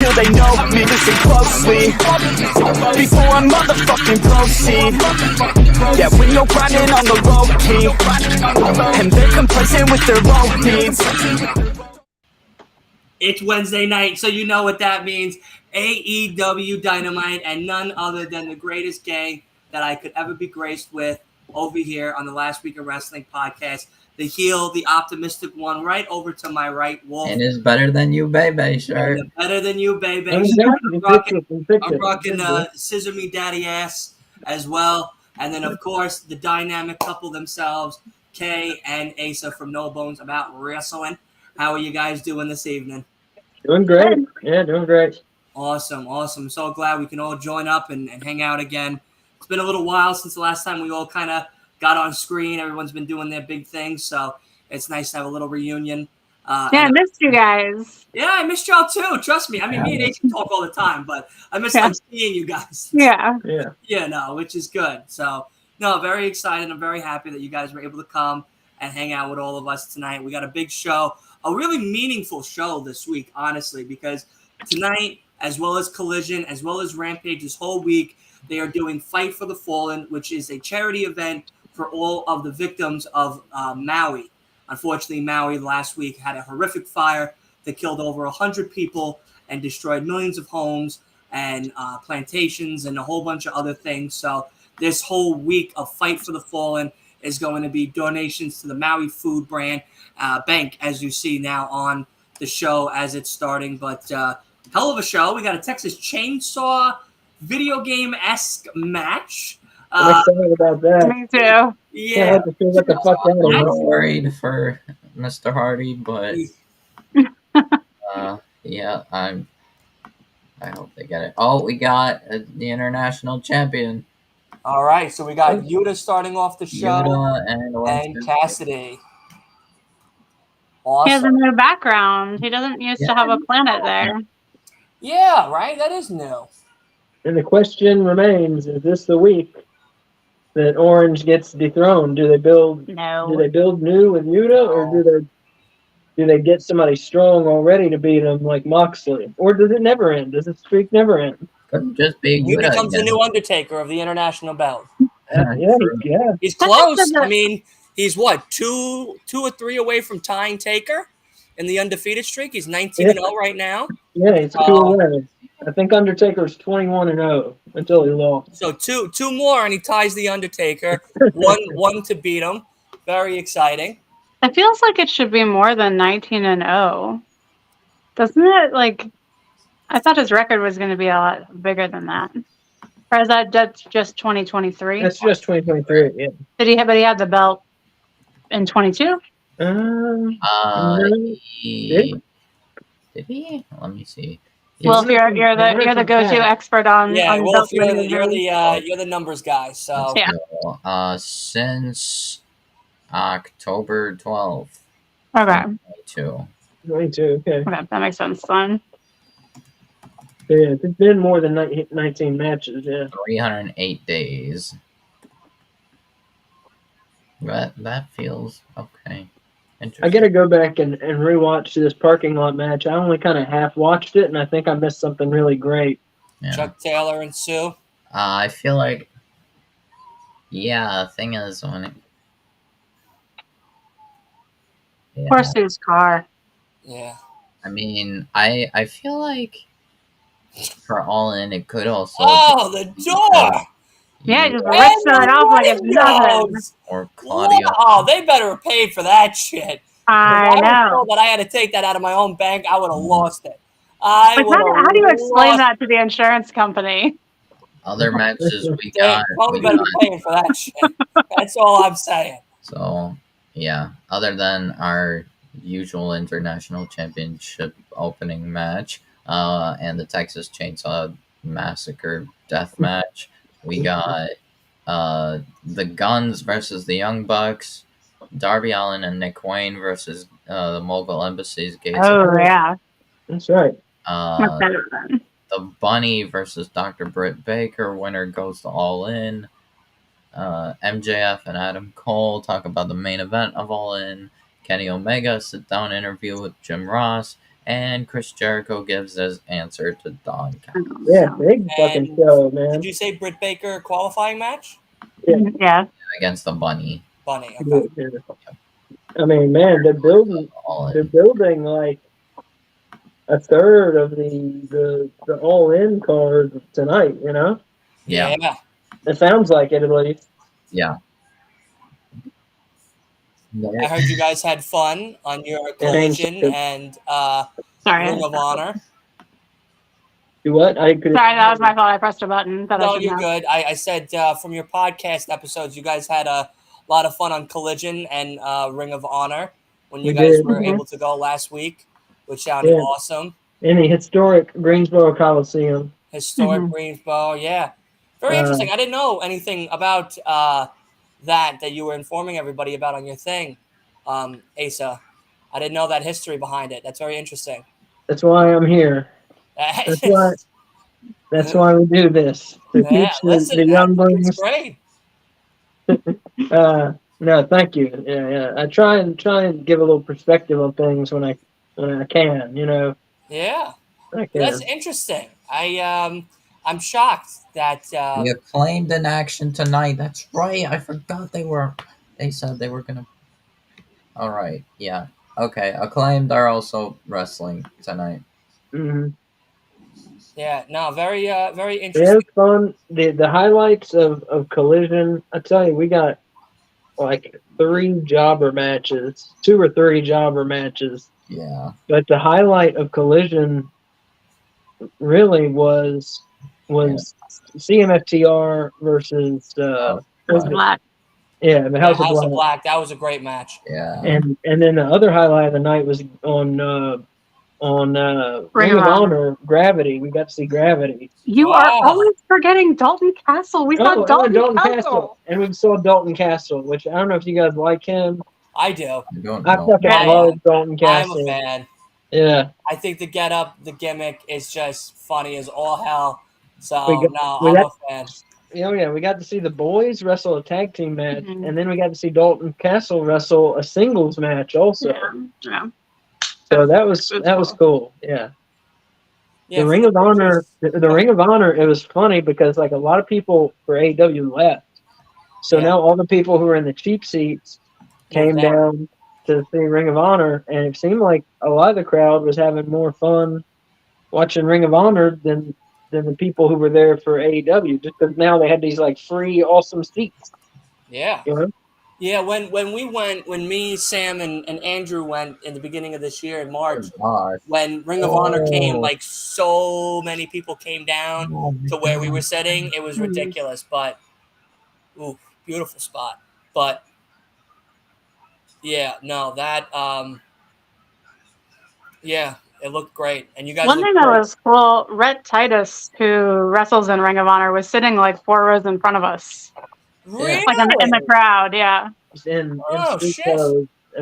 till they know me, listen closely before I motherfucking proceed. Yeah, when you're grinding on the low key and they're complacent with their own needs. It's Wednesday night, so you know what that means. AEW Dynamite, and none other than the greatest gang that I could ever be graced with over here on the Last Week of Wrestling podcast. The heel, the optimistic one, right over to my right, Wolf. And is better than you, baby, shirt. Better than you, baby. I'm rocking Scissor Me Daddy Ass as well. And then, of course, the dynamic couple themselves, Kay and Asa from No Bones About Wrestling. How are you guys doing this evening? Doing great. Yeah, doing great. Awesome. So glad we can all join up and hang out again. It's been a little while since the last time we all kind of got on screen. Everyone's been doing their big things, so it's nice to have a little reunion. I missed you guys. Yeah, I missed y'all too. Trust me. I mean, me and Ace talk all the time, but I miss like seeing you guys. Yeah. Which is good. So, no, very excited. I'm very happy that you guys were able to come and hang out with all of us tonight. We got a big show, a really meaningful show this week, honestly, because tonight, as well as Collision, as well as Rampage, this whole week, they are doing Fight for the Fallen, which is a charity event for all of the victims of Maui. Unfortunately, Maui last week had a horrific fire that killed over 100 people and destroyed millions of homes and plantations and a whole bunch of other things. So this whole week of Fight for the Fallen is going to be donations to the Maui Food Brand Bank, as you see now on the show as it's starting. But hell of a show. We got a Texas Chainsaw video game-esque match. I'm excited about that. Me too. Yeah. I'm worried for Mr. Hardy, but I hope they get it. Oh, we got the international champion. All right, so we got Yuta starting off the show Yuta and Cassidy. Awesome. He has a new background. He doesn't used to have a planet there. Yeah, right? That is new. And the question remains, is this the week that Orange gets dethroned? Do they build new with Yuta, or do they get somebody strong already to beat him like Moxley? Or does it never end? Does the streak never end? Couldn't just be He becomes the new Undertaker of the international belt. Yeah. He's close. I mean, he's what, two or three away from tying Taker in the undefeated streak. He's 19-0 right now. Yeah, he's 2 away. I think Undertaker's 21-0 until he lost. So two more, and he ties the Undertaker. one to beat him. Very exciting. It feels like it should be more than 19-0, doesn't it? Like, I thought his record was going to be a lot bigger than that. Or is that just 2023? That's just 2023. Yeah. But he had the belt in 22. Did he? Let me see. Well, you're the go-to expert on. Yeah, on well, you're the numbers guy. So yeah. Since October 12th. Okay. 22. Okay. That makes sense then. Yeah, it's been more than 19 matches. Yeah. 308 days. That feels okay. I got to go back and rewatch this parking lot match. I only kind of half watched it, and I think I missed something really great. Yeah. Chuck Taylor and Sue. I feel like, the thing is when it. Yeah. Poor Sue's car. Yeah. I mean, I feel like for Allin, it could also. Oh, the door! Yeah, just rips it off like it's nothing. Or Claudia. Oh, they better have paid for that shit. I know. That I had to take that out of my own bank, I would have lost it. How do you explain that to the insurance company? Other matches we got. Probably better be paying for that shit. That's all I'm saying. So, yeah. Other than our usual international championship opening match and the Texas Chainsaw Massacre death match, we got the Guns versus the Young Bucks, Darby Allin and Nick Wayne versus the Mogul Embassy's Gates. Oh, yeah. That's right. The Bunny versus Dr. Britt Baker. Winner goes to Allin. MJF and Adam Cole talk about the main event of Allin. Kenny Omega sit-down interview with Jim Ross. And Chris Jericho gives his answer to Don Callis. Yeah, big fucking show, man. Did you say Britt Baker qualifying match? Yeah. Against the Bunny. Bunny. Okay. Yeah. I mean, man, they're building like a third of the all-in card tonight. You know. Yeah. Yeah. It sounds like it at least. Yeah. I heard you guys had fun on your Collision and Ring of Honor. Do what? Sorry, that was my fault. I pressed a button. No, you're good. I said from your podcast episodes, you guys had a lot of fun on Collision and Ring of Honor when you guys were able to go last week, which sounded awesome. In the historic Greensboro Coliseum. Historic Greensboro, yeah. Very interesting. I didn't know anything about that you were informing everybody about on your thing, Asa. I didn't know that history behind it. That's very interesting. That's why I'm here. That's why we do this. To teach the younglings. Great. No, thank you. Yeah. I try and give a little perspective on things when I can, you know. Yeah. That's interesting. I'm shocked that the Acclaimed in action tonight. That's right. I forgot they said they were gonna. All right. Yeah. Okay. Acclaimed are also wrestling tonight. Mm-hmm. Yeah. No. Very interesting. It was fun. The highlights of Collision. I tell you, we got like 3 jobber matches, 2 or 3 jobber matches. Yeah. But the highlight of Collision really was CMFTR versus Black. Yeah, the House of Black. That was a great match. Yeah. And then the other highlight of the night was on Ring of Honor, Gravity. We got to see Gravity. You are always forgetting Dalton Castle. We saw Dalton Castle. And we saw Dalton Castle, which I don't know if you guys like him. I do. I fucking love Dalton Castle. I'm a fan. Yeah. I think the gimmick is just funny as all hell. So I'm a fan. Yeah, we got to see the boys wrestle a tag team match, and then we got to see Dalton Castle wrestle a singles match also. Yeah. So that was cool. Yeah. The Ring of Honor, it was funny because like a lot of people for AEW left. So now all the people who were in the cheap seats came down to see Ring of Honor, and it seemed like a lot of the crowd was having more fun watching Ring of Honor than the people who were there for AEW, just because now they had these like free awesome seats. Yeah. You know? Yeah, when me, Sam, and Andrew went in the beginning of this year in March, when Ring of Honor came, like so many people came down to where we were sitting. It was ridiculous, but beautiful spot. But yeah, no, that it looked great. And you guys One thing that was cool, Rhett Titus, who wrestles in Ring of Honor, was sitting like 4 rows in front of us. Really? Like in the crowd, yeah. And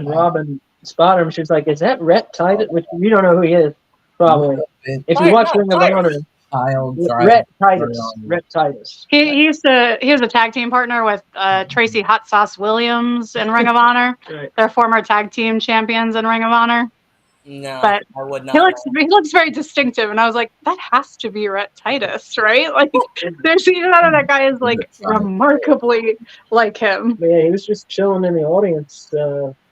Robin spotted him. She was like, "Is that Rhett Titus?" Which you don't know who he is, probably. If you watch Ring of Honor, Rhett Titus. He was a tag team partner with Tracy Hot Sauce Williams in Ring of Honor. Right. They're former tag team champions in Ring of Honor. No, but I would not. He looks very distinctive, and I was like, that has to be Rhett Titus, right? Like, there's that guy is like remarkably like him. But yeah, he was just chilling in the audience,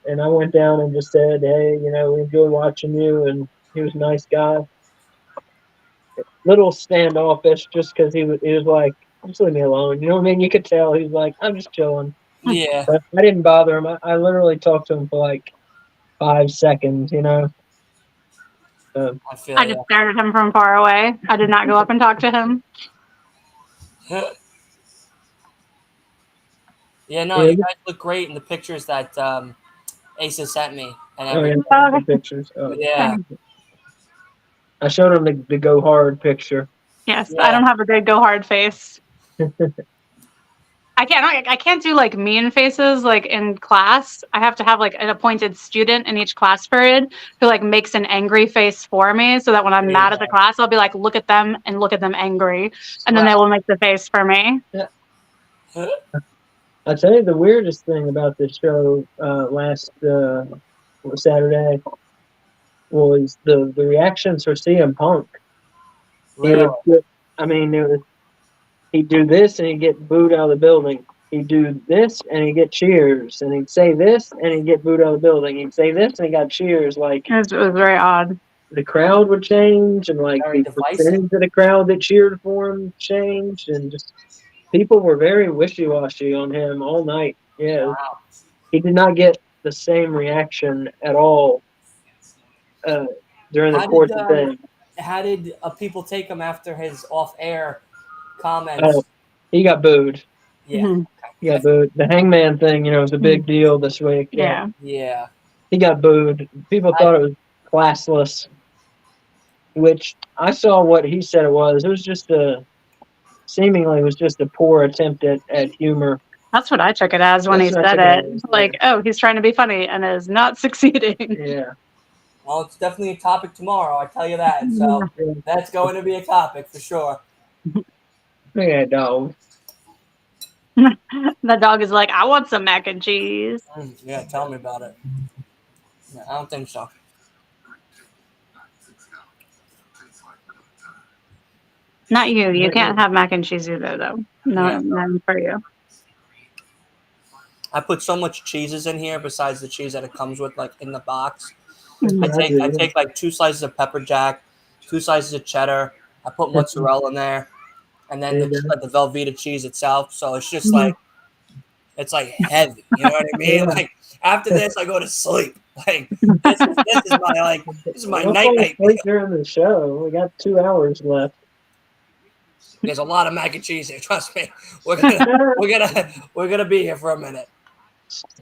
and I went down and just said, "Hey, we enjoy watching you," and he was a nice guy. Little standoffish, just because he was like, "Just leave me alone." You know what I mean? You could tell he was like, "I'm just chilling." Yeah. But I didn't bother him. I literally talked to him for like 5 seconds, I just stared at him from far away. I did not go up and talk to him. You guys look great in the pictures that Asa sent me. And pictures. Yeah. I showed him the go hard picture. Yes, yeah. I don't have a good go hard face. I can't do like mean faces like in class. I have to have like an appointed student in each class period who like makes an angry face for me, so that when I'm mad at the class, I'll be like, look at them and look at them angry, and then they will make the face for me. Yeah. I'll tell you the weirdest thing about this show last Saturday was the reactions for CM Punk. Really? He'd do this and he'd get booed out of the building. He'd do this and he'd get cheers. And he'd say this and he'd get booed out of the building. He'd say this and he got cheers. Like, It was very odd. the crowd would change, and like Very the divisive. percentage of the crowd that cheered for him changed, and just people were very wishy-washy on him all night. Yeah, Wow. he did not get the same reaction at all during the course of the day. How did people take him after his off-air comments? He got booed. Yeah. Mhm. He got booed. The Hangman thing, was a big deal this week. Yeah. Yeah. He got booed. People thought it was classless, which I saw what he said it was. It was just seemingly was just a poor attempt at humor. That's what I took it as when he said it. Like, oh, he's trying to be funny and is not succeeding. Yeah. Well, it's definitely a topic tomorrow, I tell you that. So that's going to be a topic for sure. Yeah, dog. The dog is like, I want some mac and cheese. Yeah, tell me about it. Yeah, I don't think so. Not you. You can't have mac and cheese either, though. No, Yeah. none for you. I put so much cheeses in here besides the cheese that it comes with, like in the box. Mhm. I take like 2 slices of pepper jack, 2 slices of cheddar. I put mozzarella in there, and then the Velveeta cheese itself. So it's just like it's like heavy. You know what I mean? Like after this, I go to sleep. Like this is my night meal. During the show, we got 2 hours left. There's a lot of mac and cheese here. Trust me. We're gonna be here for a minute.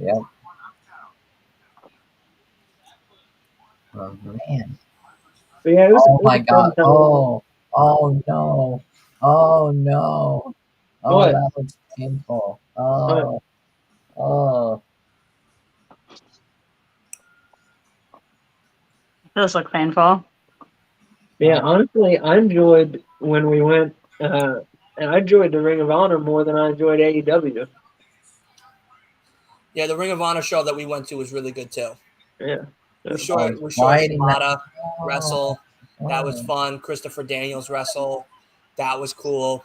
Yep. Oh man. But yeah, Oh my god. Oh no. Oh no. Oh, What? that was painful. Oh. Those look painful. Yeah, honestly, I enjoyed when we went, and I enjoyed the Ring of Honor more than I enjoyed AEW. Yeah, the Ring of Honor show that we went to was really good too. Yeah. We saw Shibata wrestle. That was fun. Christopher Daniels wrestle. That was cool.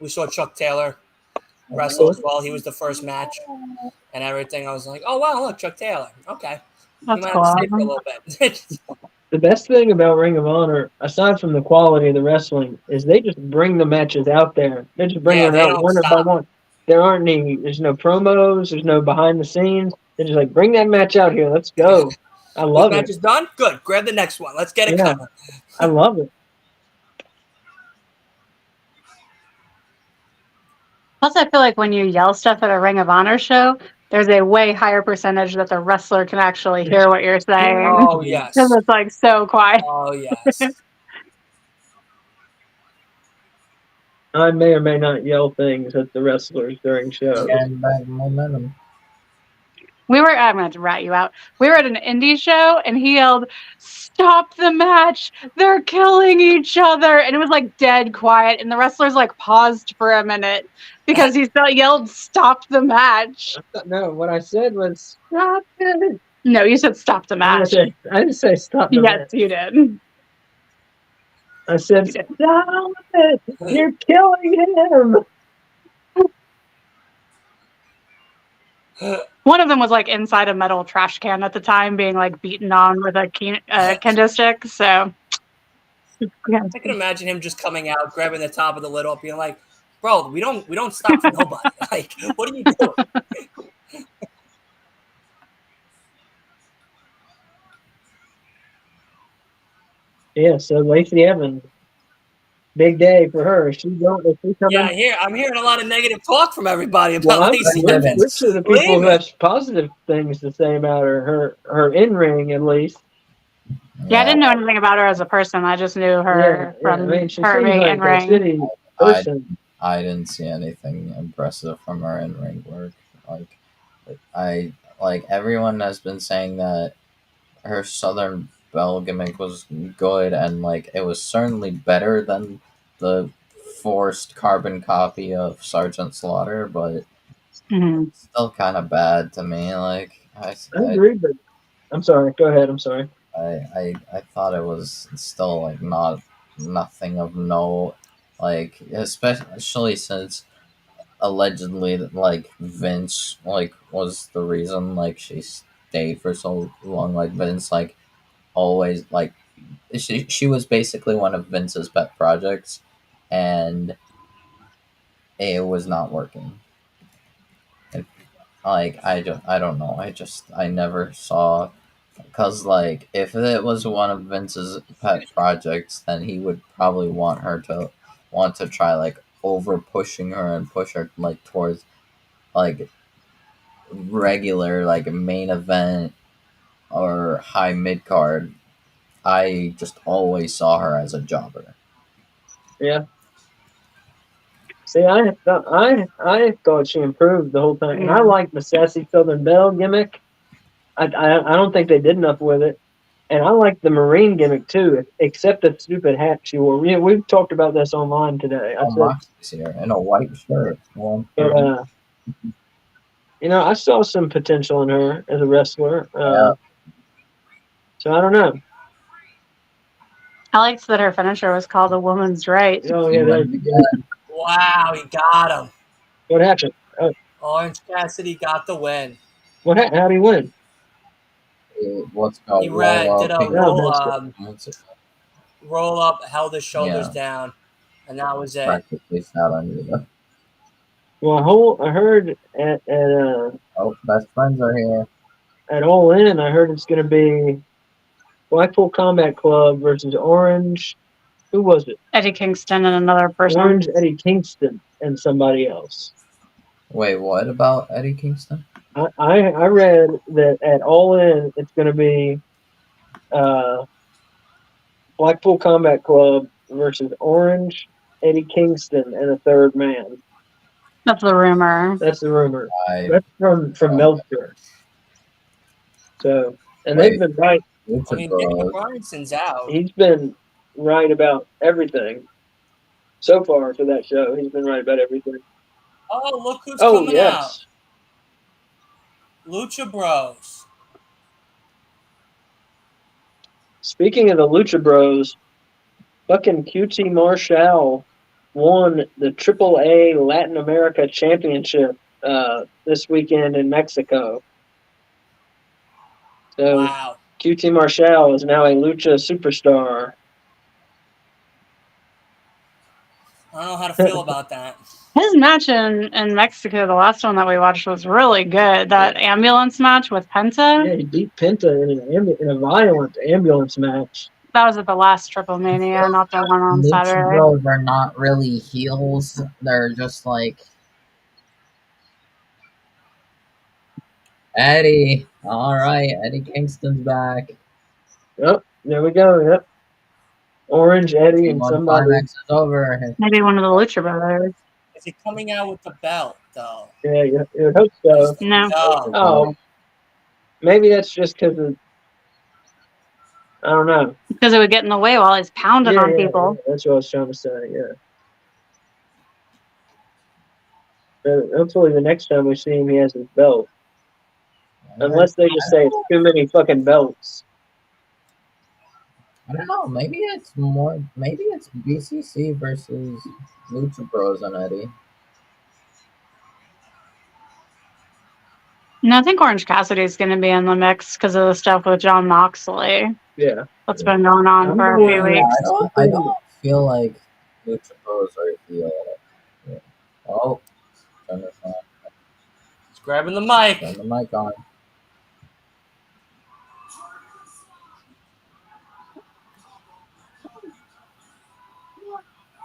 We saw Chuck Taylor wrestle as well. He was the first match and everything. I was like, oh, wow, look, Chuck Taylor. Okay. That's might cool. have to stay for a little bit. The best thing about Ring of Honor, aside from the quality of the wrestling, is they just bring the matches out there. They just bring them out one by one. There's no promos, there's no behind the scenes. They're just like, bring that match out here. Let's go. I love it. This match is done? Good. Grab the next one. Let's get it coming. I love it. Plus, I feel like when you yell stuff at a Ring of Honor show, there's a way higher percentage that the wrestler can actually hear what you're saying. Oh, yes. Because it's like so quiet. Oh, yes. I may or may not yell things at the wrestlers during shows. Getting back momentum. I'm going to rat you out. We were at an indie show, and he yelled, "Stop the match! They're killing each other!" And it was like dead quiet, and the wrestlers like paused for a minute because he yelled, "Stop the match!" No, what I said was, stop it. No, you said stop the match. I didn't say stop the match. Yes, you did. I said, stop it! You're killing him! One of them was like inside a metal trash can at the time, being like beaten on with a kendo stick. So, yeah. I can imagine him just coming out, grabbing the top of the lid up, being like, "Bro, we don't stop for nobody. Like, what are you doing?" Yeah, so Lacey Evans, big day for her. I'm hearing a lot of negative talk from everybody about Lacey Evans. Which are the people who have positive things to say about her in ring at least. Yeah, I didn't know anything about her as a person. I just knew her from her being in ring. I didn't see anything impressive from her in ring work. Like everyone has been saying that her Southern Belle gimmick was good, and like it was certainly better than the forced carbon copy of Sergeant Slaughter, but still kind of bad to me. Like I agree, but I'm sorry. Go ahead. I'm sorry. I thought it was still like nothing of note, like especially since allegedly like Vince like was the reason like she stayed for so long. Like Vince like always like she was basically one of Vince's pet projects, and it was not working. Like I don't know. I never saw, because like if it was one of Vince's pet projects, then he would probably want to try like over pushing her and push her like towards like regular like main event or high mid card. I just always saw her as a jobber. Yeah. See, I thought she improved the whole time, and I like the sassy Southern Belle gimmick. I don't think they did enough with it, and I like the Marine gimmick too, except the stupid hat she wore. We've talked about this online today. I said, Moxie's here in a white shirt. but, I saw some potential in her as a wrestler. Yeah. So I don't know. I liked that her finisher was called a woman's right. Oh yeah, that was good. Wow, he got him. What happened? Orange Cassidy got the win. How'd he win? What's called He did a roll up, held his shoulders down, and that was it. Practically sat on you. Well, I heard at best friends are here. At All In, I heard it's going to be Blackpool Combat Club versus Orange. Who was it? Eddie Kingston and another person. Orange, Eddie Kingston, and somebody else. Wait, what about Eddie Kingston? I read that at All In, it's going to be Blackpool Combat Club versus Orange, Eddie Kingston, and a third man. That's the rumor. That's the rumor. That's from Meltzer. So, and they've been right. I mean, Daniel Bryanson's out. He's been right about everything so far for that show. He's been right about everything. Oh, look who's coming yes. out. Lucha Bros. Speaking of the Lucha Bros, fucking QT Marshall won the AAA Latin America Championship this weekend in Mexico. So wow. QT Marshall is now a Lucha superstar. I don't know how to feel about that. His match in Mexico, the last one that we watched, was really good. That ambulance match with Penta. Yeah, he beat Penta in a violent ambulance match. That was at the last Triple Mania, not the one on Saturday. Bros are not really heels. They're just like Eddie. All right, Eddie Kingston's back. Yep, there we go. Yep. Orange, Eddie, and somebody. Climax is over. Maybe one of the Lucha Brothers. Is he coming out with the belt, though? Yeah, you would hope so. No. Oh. Maybe that's just because of, I don't know. Because it would get in the way while he's pounding on people. Yeah, that's what I was trying to say, yeah. But hopefully the next time we see him, he has his belt. Unless they just say it's too many fucking belts. I don't know. Maybe it's BCC versus Lucha Bros and Eddie. No, I think Orange Cassidy is going to be in the mix because of the stuff with John Moxley. Yeah. That's been going on for a few weeks. I don't feel like Lucha Bros are heel. Yeah. Oh, turn this on. He's grabbing the mic. Turn the mic on.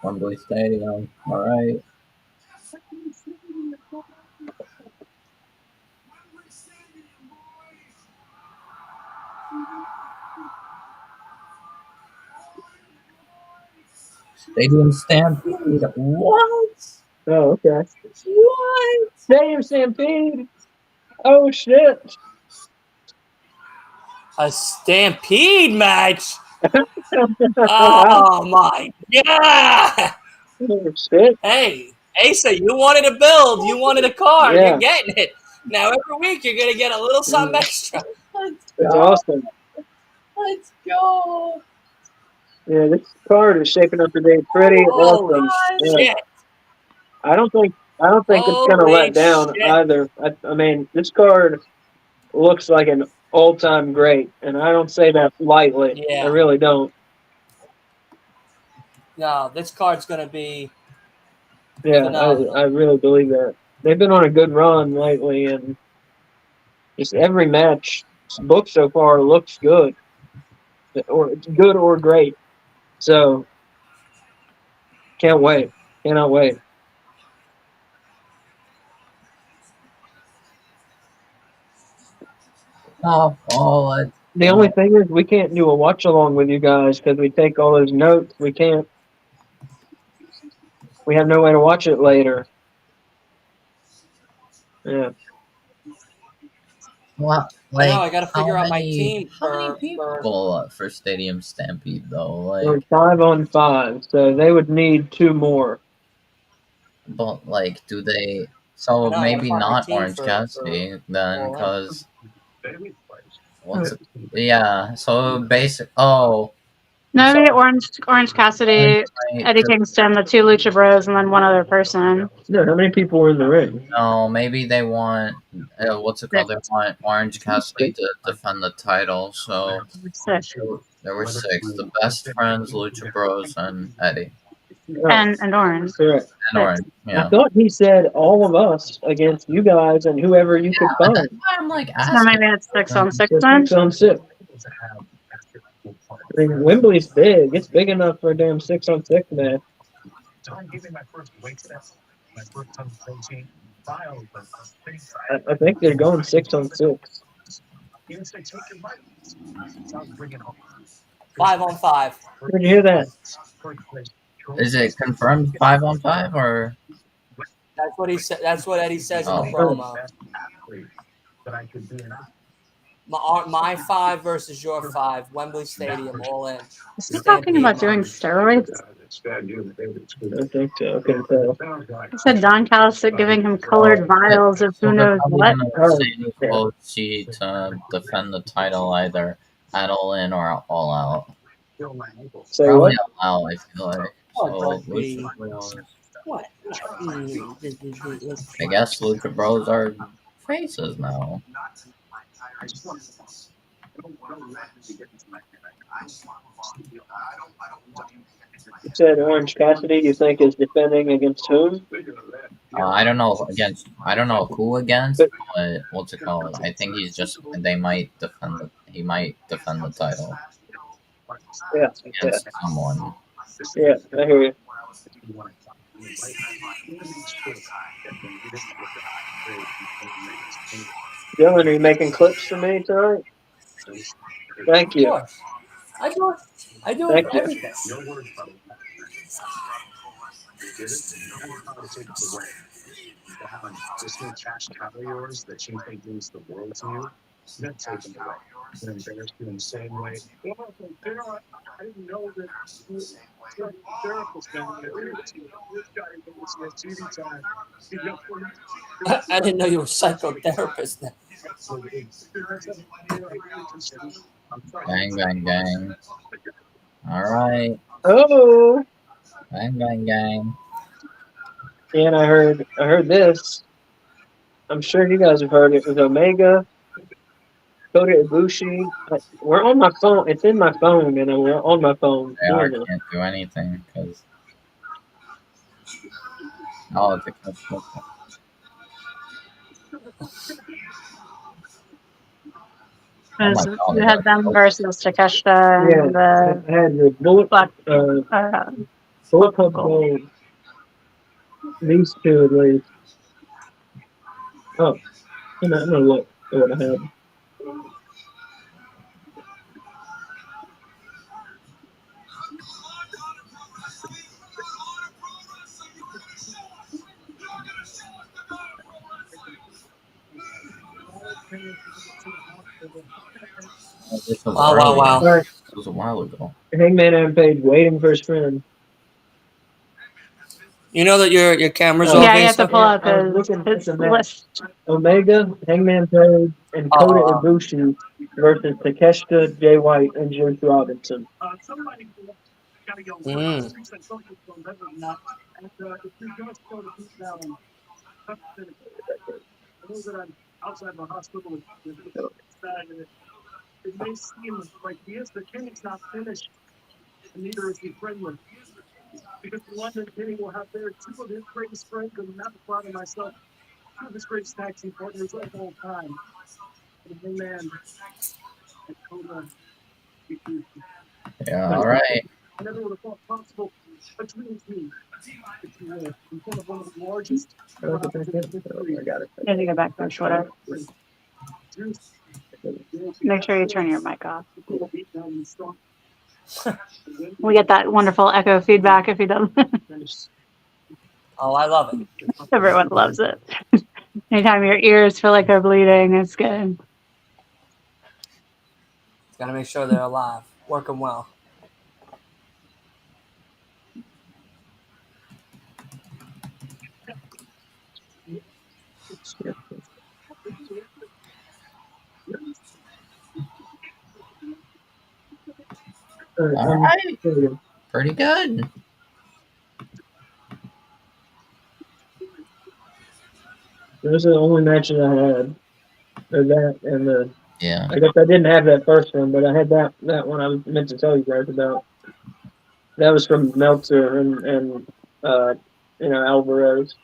Wembley Stadium. All right. Stadium Stampede. What? Oh, okay. What? Stadium Stampede. Oh, shit. A Stampede match? Oh, my God. Oh, shit. Hey, Asa, you wanted a build. You wanted a card. Yeah. You're getting it. Now, every week, you're going to get a little something extra. It's awesome. Let's go. Yeah, this card is shaping up to be pretty Holy awesome. Yeah. shit. I don't think it's gonna Holy let down shit. either. I mean, this card looks like an all-time great, and I don't say that lightly. Yeah. I really don't. No, this card's going to be Yeah, phenomenal. I really believe that. They've been on a good run lately, and just every match booked so far looks good, or it's good or great. So can't wait. Cannot wait. Oh, The only thing is we can't do a watch along with you guys because we take all those notes. We can't. We have no way to watch it later. Yeah. well, I know, like I got to figure out my team how many for people for Stadium Stampede though? We're Like, 5-on-5, so they would need 2 more. but like, do they? I So know, I gotta maybe find my not team Orange for Cassidy then, All In. because what's it? Yeah. So basic. Oh, No, so maybe Orange Cassidy, Eddie Kingston, the 2 Lucha Bros, and then 1 other person. No, how many people were in the ring? no, maybe they want what's it called? They want Orange Cassidy to defend the title. So 6. there were 6: the best friends, Lucha Bros, and Eddie And Orange. Correct. and Orange. I Yeah. thought he said all of us against you guys and whoever you could But that's find. why I'm like So asking. maybe it's 6-on-6 So then? 6-on-6. I mean, Wembley's big. It's big enough for a damn 6-on-6 match. I think they're going 6-on-6. 5-on-5. Where'd you hear that? Is it confirmed 5-on-5 or? That's what he said. That's what Eddie says in the Oh. promo. My 5 versus your 5. Wembley Stadium, All In. Is he talking about doing steroids? I think so. I couldn't tell. He said Don Callis giving him colored vials of who So they're knows probably what. gonna save OC to defend the title either at All In or All Out. Say Probably what? All Out, I feel like. Oh, So don't be. Lucha Bros. What? I guess Lucha Bros are faces now. You said Orange Cassidy, you think, is defending against whom? I don't know who against, but what's it called? I think he's just they might defend the he might defend the title Yeah. against someone. Yeah, I hear you. Dylan, are you making clips for me tonight? Thank Of you. course. I do it Thank for you. everything. I didn't know you were a psychotherapist. Gang, gang, gang. All right, Oh, gang, gang, gang. and I heard this. I'm sure you guys have heard it with Omega, Kota Ibushi. We're on my phone. It's in my phone, and we're on my phone. JR can't do anything because it's a cup. We had them versus Takeshita and the I had the Bullet Black Bullet Club Gold. These 2 at least. Oh, I'm gonna look at what I had. This was Wow, early. wow. Right. This was a while ago. Hangman and Page waiting for his friend. You know that your camera's Oh. off. Yeah, you have to Asa? pull up I was looking at his the match. list. Omega, Hangman Page, and Kota Ibushi versus Takeshita, Jay White, and Juice Robinson. Mm. Yeah, all right. Oh, I got it. You have to go back to Twitter. Make sure you turn your mic off. We get that wonderful echo feedback if he doesn't. Oh, I love it. Everyone loves it. Anytime your ears feel like they're bleeding, it's good. Got to make sure they're alive, working well. All right. Pretty good. Those are the only matches I had. Or that and the. Yeah. I guess I didn't have that first one, but I had that one I was meant to tell you guys about. That was from Meltzer and Alvarez.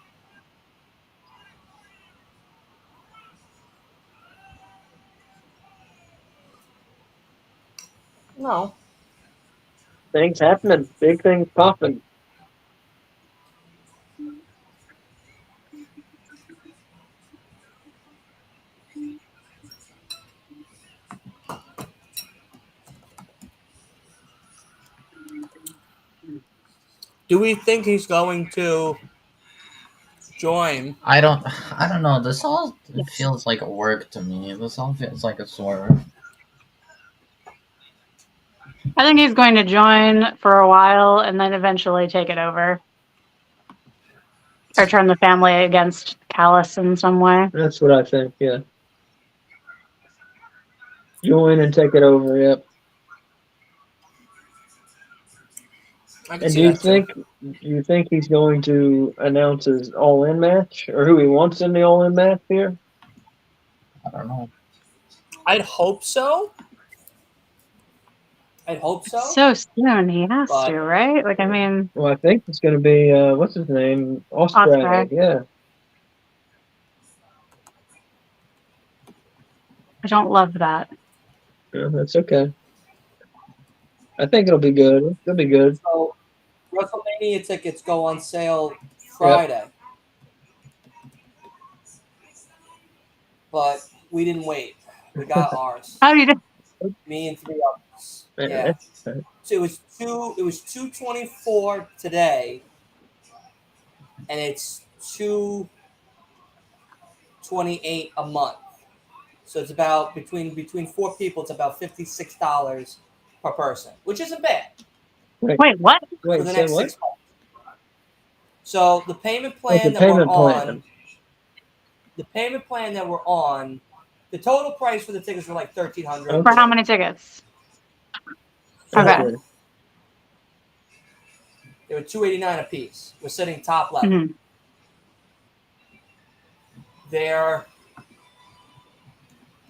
No. Things happening. Big things popping. Do we think he's going to join? I don't know. This all feels like a work to me. This all feels like a swerve. I think he's going to join for a while and then eventually take it over. Or turn the family against Callis in some way. That's what I think, yeah. Join and take it over, yep. And do you think he's going to announce his All-In match, or who he wants in the All-In match here? I don't know. I'd hope so. So soon, he has to, right? Like, I mean... Well, I think it's going to be, what's his name? Ospreay, yeah. I don't love that. Yeah, that's okay. I think it'll be good. It'll be good. So, WrestleMania tickets go on sale Friday. Yep. But we didn't wait. We got ours. How do you do? Me and 3 others. Yeah. So it was $224 today, and it's $228 a month. So it's about between 4 people, it's about $56 per person, which isn't bad. Wait, what? Wait, for the next what? 6 months. So the payment plan that we're on. The payment plan that we're on, the total price for the tickets were like $1,300. For how many tickets? Okay. They were $289 a piece. We're sitting top level. Mm-hmm.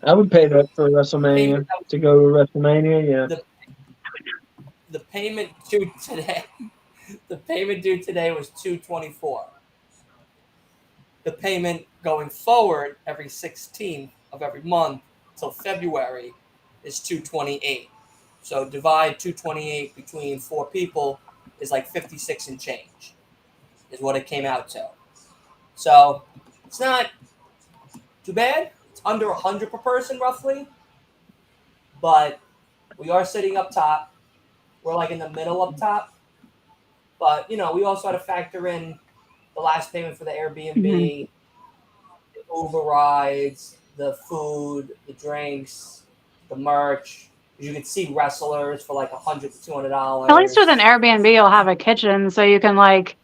I would pay that for WrestleMania to go to WrestleMania. Yeah. The payment due today. The payment due today was $224. The payment going forward every 16th of every month till February is $228. So divide $228 between 4 people is like 56 and change is what it came out to. So it's not too bad. It's under $100 per person roughly, but we are sitting up top. We're like in the middle up top, but we also had to factor in the last payment for the Airbnb, the Uber rides, the food, the drinks, the merch. You can see wrestlers for like $100 to $200. At least with an Airbnb, you'll have a kitchen, so you can like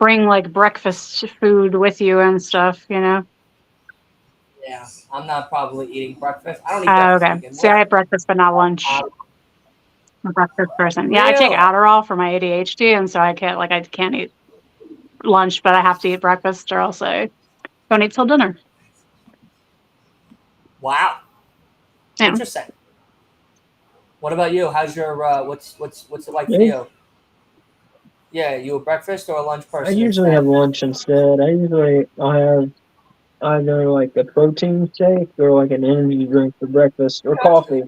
bring like breakfast food with you and stuff, you know? Yeah, I'm not probably eating breakfast. I don't eat Oh, breakfast okay. weekend. See, I have breakfast, but not lunch. Uh, I'm a breakfast person. Yeah, I take Really? Adderall for my ADHD, and so I can't eat lunch, but I have to eat breakfast, or else I don't eat till dinner. Wow. Yeah. Interesting. What about you? How's your what's it like for Me? you? Yeah, you a breakfast or a lunch I person usually have instead? lunch instead. I'll have either like a protein shake or like an energy drink for breakfast or coffee.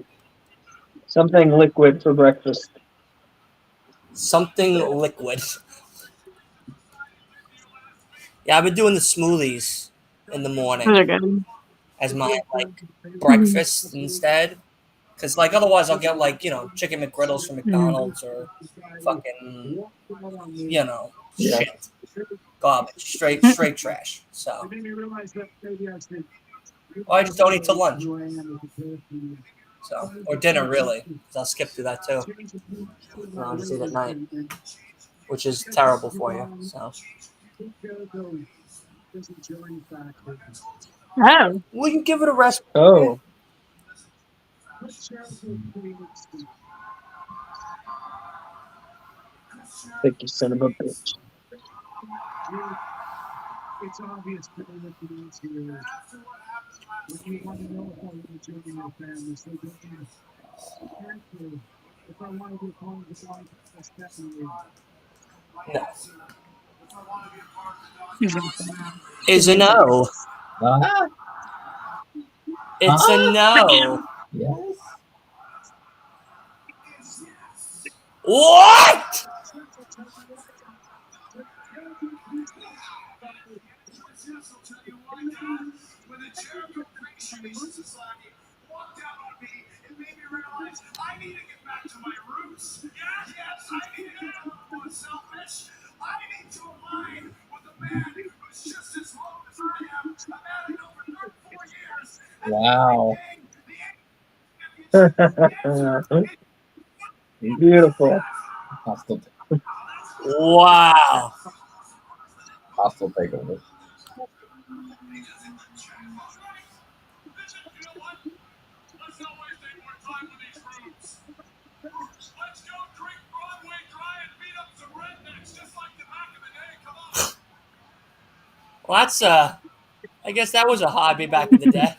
Something liquid for breakfast. Something liquid. Yeah, I've been doing the smoothies in the morning Those are good. as my like Mhm. breakfast instead. Because like otherwise I'll get like chicken McGriddles from Mhm. McDonald's or fucking Yeah. shit garbage straight trash. So or I just don't eat till lunch. So or dinner really, because I'll skip through that too. I'll just eat at night, which is terrible for you. So Oh, will you give it a rest? Oh, think you son of a bitch. No, he's gonna say no. is a no. Ah, It's a no. yes. What? Wow. Beautiful. Hostile, Wow. hostile takeover. Well, that's I guess that was a hobby back in the day.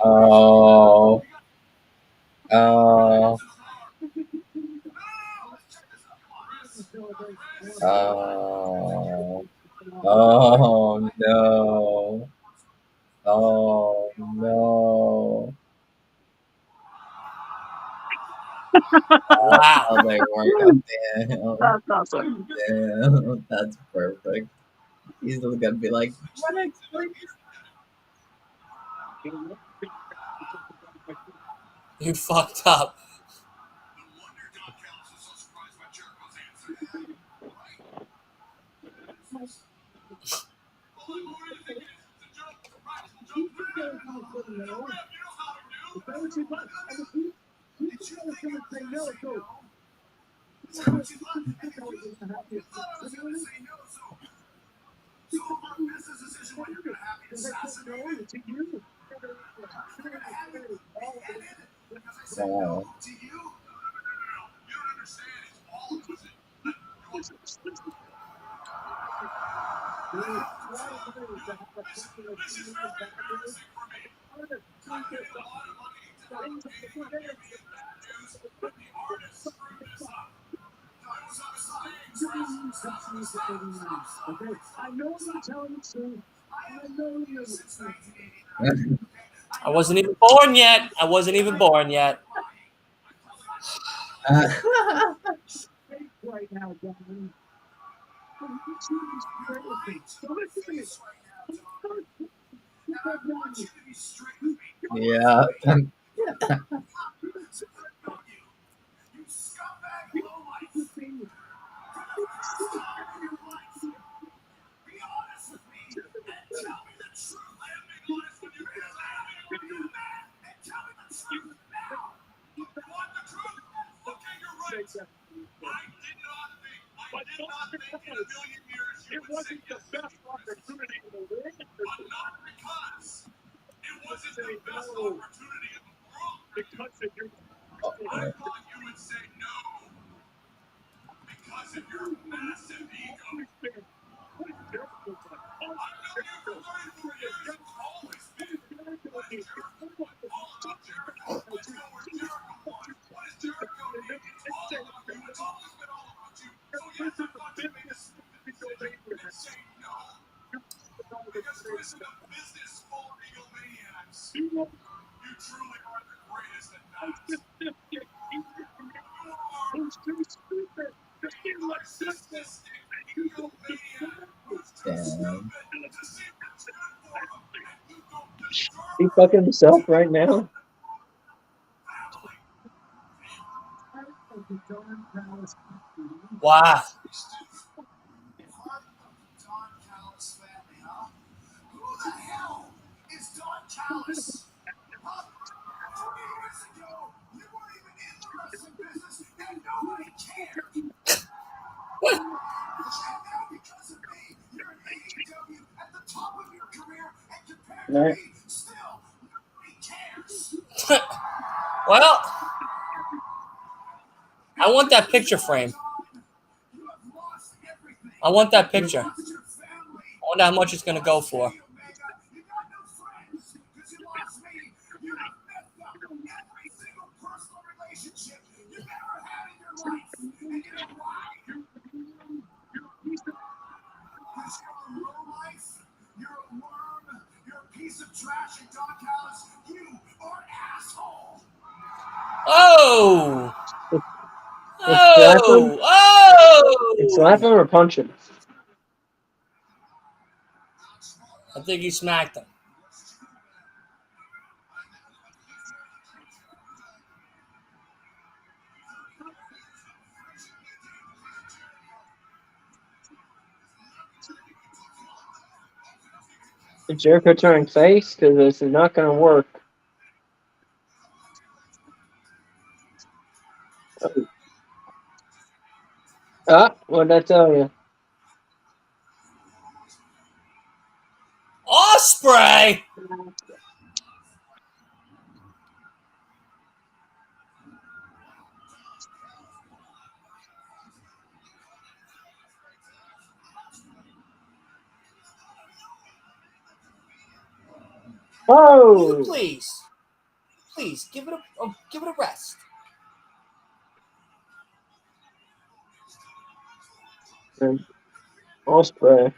Oh. Oh. Oh. Oh no. Oh no. That's Wow. how they work out. Damn. That's awesome. Damn. That's perfect. He's gonna be like, You fucked up. wow. I wasn't even born yet. I wasn't even born yet. yeah. Damn. He fucking himself right now. Wow. Right. Well, I want that picture frame. I want that picture. I wonder how much it's going to go for. Oh! Slap him? Oh! Oh! Slap him or punch him? I think he smacked him. Is Jericho turning face? Because this is not going to work. What'd I tell you? Osprey! Oh! Please, give it a rest. Osprey.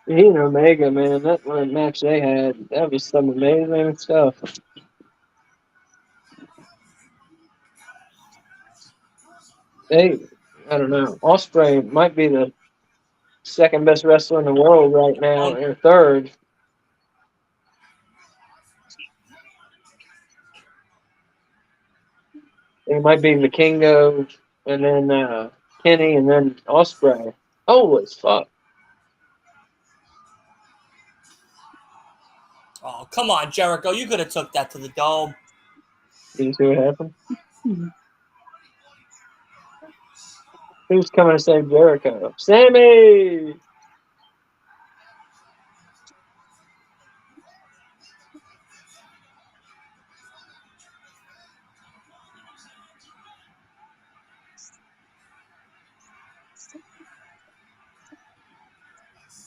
He and Omega, man, that match they had, that was some amazing stuff. I don't know. Osprey might be the second best wrestler in the world right now, or third. It might be Vikingo, and then Kenny, and then Osprey. Holy fuck. Oh, come on, Jericho. You could have took that to the dome. You see what happened? Who's coming to save Jericho? Sammy!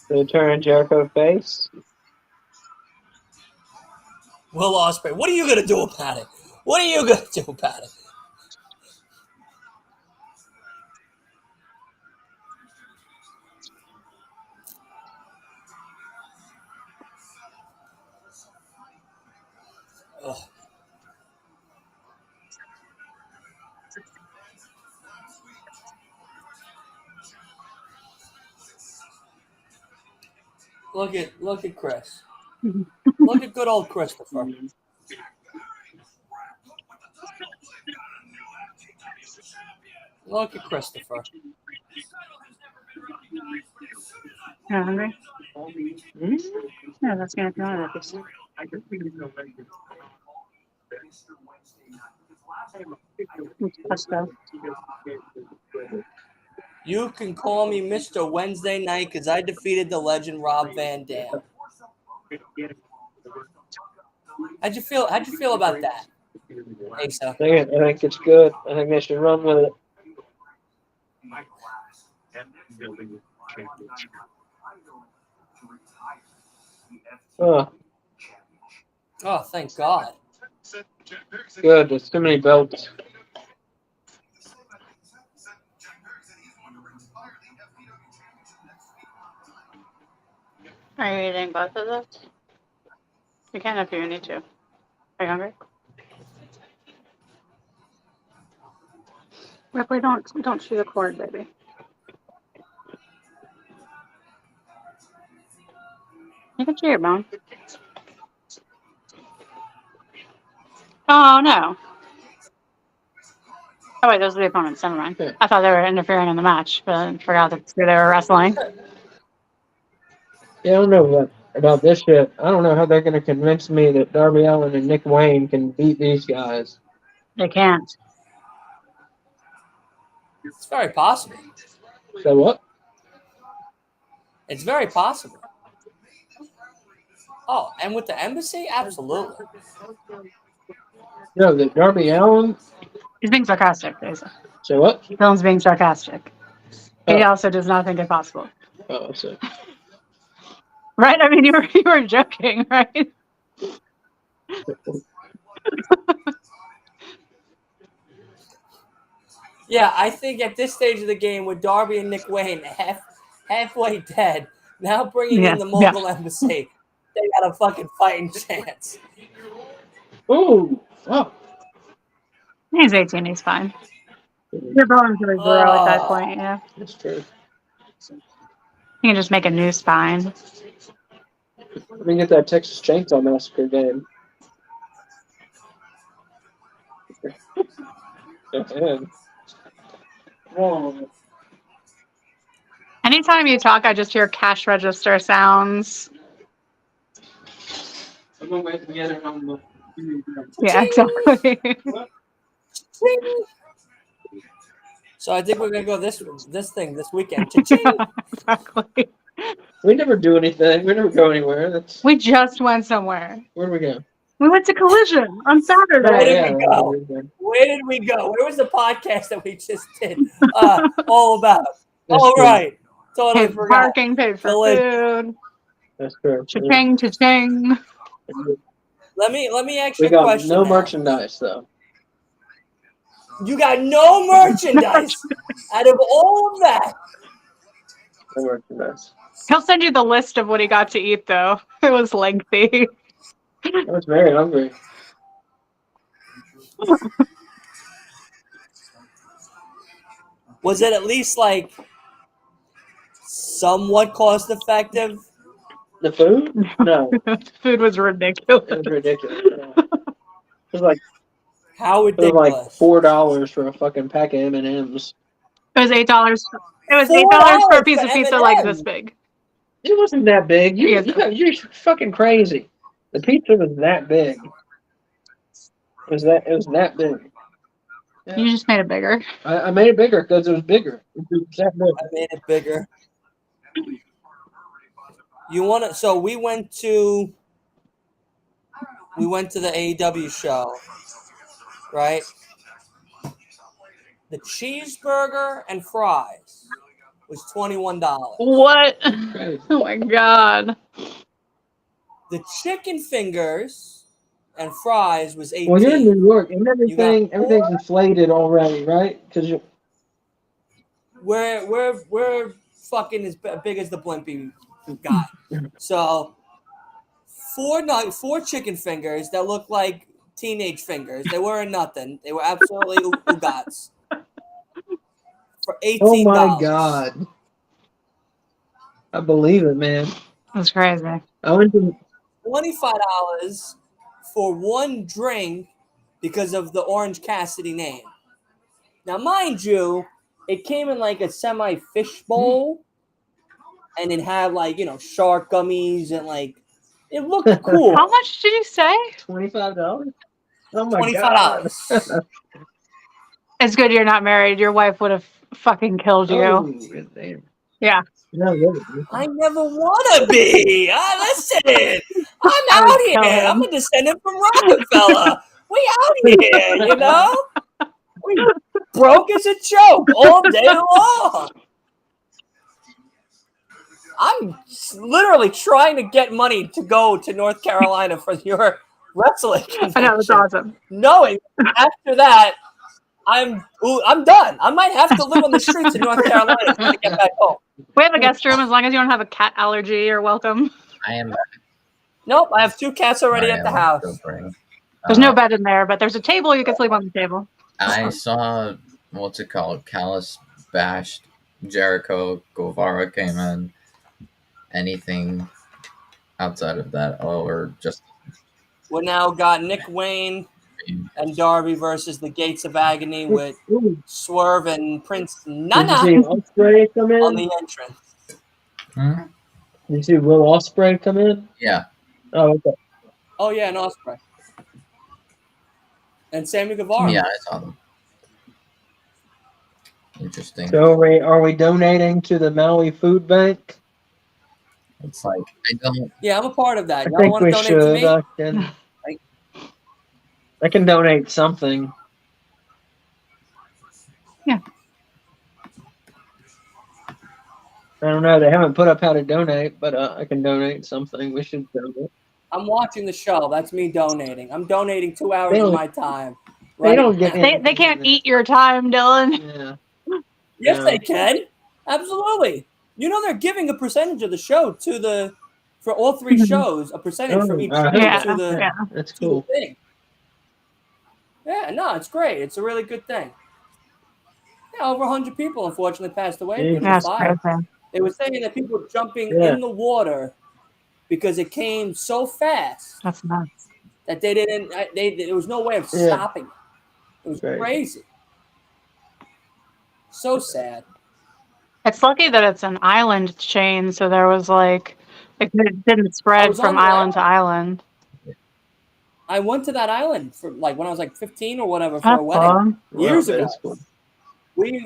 They turn Jericho face. Will Ospreay, what are you gonna do about it? What are you gonna do about it? Ugh. Look at Chris. Look at good old Christopher. Look at Christopher. You're hungry? Yeah, that's gonna come out of this. Let's go. You can call me Mr. Wednesday Night because I defeated the legend Rob Van Dam. How'd you feel about that, Asa? I think it's good. I think they should run with it. Oh, thank God. Good. There's too many belts. Are you eating both of those? You can if you need to. Are you hungry? Ripley, don't chew the cord, baby. You can chew your bone. Oh no. Oh wait, those are the opponents. Never mind. I thought they were interfering in the match, but I forgot that they were wrestling. Yeah, I don't know about this shit. I don't know how they're going to convince me that Darby Allin and Nick Wayne can beat these guys. They can't. It's very possible. So what? It's very possible. Oh, and with the embassy? Absolutely. No, that Darby Allin. He's being sarcastic, Jason. So what? Dylan's being sarcastic. He Oh. also does not think it's possible. Oh, so. Right? I mean, you were joking, right? Yeah, I think at this stage of the game with Darby and Nick Wayne halfway dead, now bringing in the Mogul Embassy, they got a fucking fighting chance. Ooh. Oh. He's 18. He's fine. Your bones really grow at that point, yeah. That's true. You can just make a new spine. Let me get that Texas Chainsaw Massacre game. Oh. Anytime you talk, I just hear cash register sounds. I'm going to wait together on the... Yeah, exactly. So I think we're gonna go this weekend. Cha-ching! Exactly. We never do anything. We never go anywhere. We just went somewhere. Where did we go? We went to Collision on Saturday. Where did we go? Where did we go? Where was the podcast that we just did? All about. All right. Totally Paid for forgot. parking, paid for food. That's true. Cha-ching, cha-ching. Let me ask you We a got question. no now. merchandise, though. You got no merchandise out of all of that. No merchandise. He'll send you the list of what he got to eat, though. It was lengthy. I was very hungry. Was it at least like somewhat cost effective? The food? No. Food was ridiculous. It was ridiculous. Yeah. It was like How ridiculous! $4 for a fucking pack of M&Ms. It was $8. It was $4 $8 for a piece for of pizza M&Ms. like this big. It wasn't that big. Yes. You're fucking crazy. The pizza was that big. It was that big. Yeah. You just made it bigger. I made it bigger because it was bigger. It was that big. I made it bigger. You want to? So we went to the AEW show, right? The cheeseburger and fries was $21. What? Crazy. Oh my god. The chicken fingers and fries was $18. Well, you're in New York, and everything's inflated already, right? Because we're fucking as big as the Blimpie guy. So four chicken fingers that look like teenage fingers. They weren't nothing. They were absolutely ugats. For $18. oh my god, I believe it, man. That's crazy. I went to $25 for one drink because of the Orange Cassidy name. Now, mind you, it came in like a semi-fish bowl, and it had like, shark gummies and like, it looked cool. How much did you say? $25. Oh my $25. god. It's good you're not married. Your wife would have fucking killed you. Oh, damn. Yeah. No, really. I never want to be. Listen, I'm I out would kill here. I'm him. a descendant from Rockefeller. We out here, you know? We broke as a joke all day long. I'm literally trying to get money to go to North Carolina for your wrestling convention. I know, it's awesome. Knowing after that, I'm done. I might have to live on the streets in North Carolina to get back home. We have a guest room as long as you don't have a cat allergy. You're welcome. I am. Nope, I have 2 cats already at the house. There's no bed in there, but there's a table. You can sleep on the table. I saw what's it called? Callus bashed Jericho. Guevara came in. Anything outside of that, or just We now got Nick Wayne and Darby versus the Gates of Agony with Swerve and Prince Nana Did you see Ospreay come in? on the entrance. Did you see Will Ospreay come in? Yeah. Oh, okay. Oh yeah, and Ospreay. And Sammy Guevara. Yeah, I saw them. Interesting. So are we donating to the Maui Food Bank? It's like I don't. Yeah, I'm a part of that. I Y'all think want to we donate should. to me? I can donate something. Yeah. I don't know. They haven't put up how to donate, but I can donate something. We should donate. I'm watching the show. That's me donating. I'm donating 2 hours of my time. They don't get. They can't eat your time, Dylan. Yeah. Yes, No. they can. Absolutely. You know they're giving a percentage of the show for all 3 shows, a percentage from each show to the That's to cool. the thing. Yeah, no, it's great. It's a really good thing. Yeah, over 100 people unfortunately passed away. People That's fired. crazy. They were saying that people were jumping Yeah. in the water because it came so fast That's nuts. that they didn't. There was no way of Yeah. stopping it. It was Right. crazy. So sad. It's lucky that it's an island chain, so there was like it didn't I spread was from on the island to island. I went to that island for when I was like 15 or whatever for That's a wedding cool. years Wow, that ago. is cool.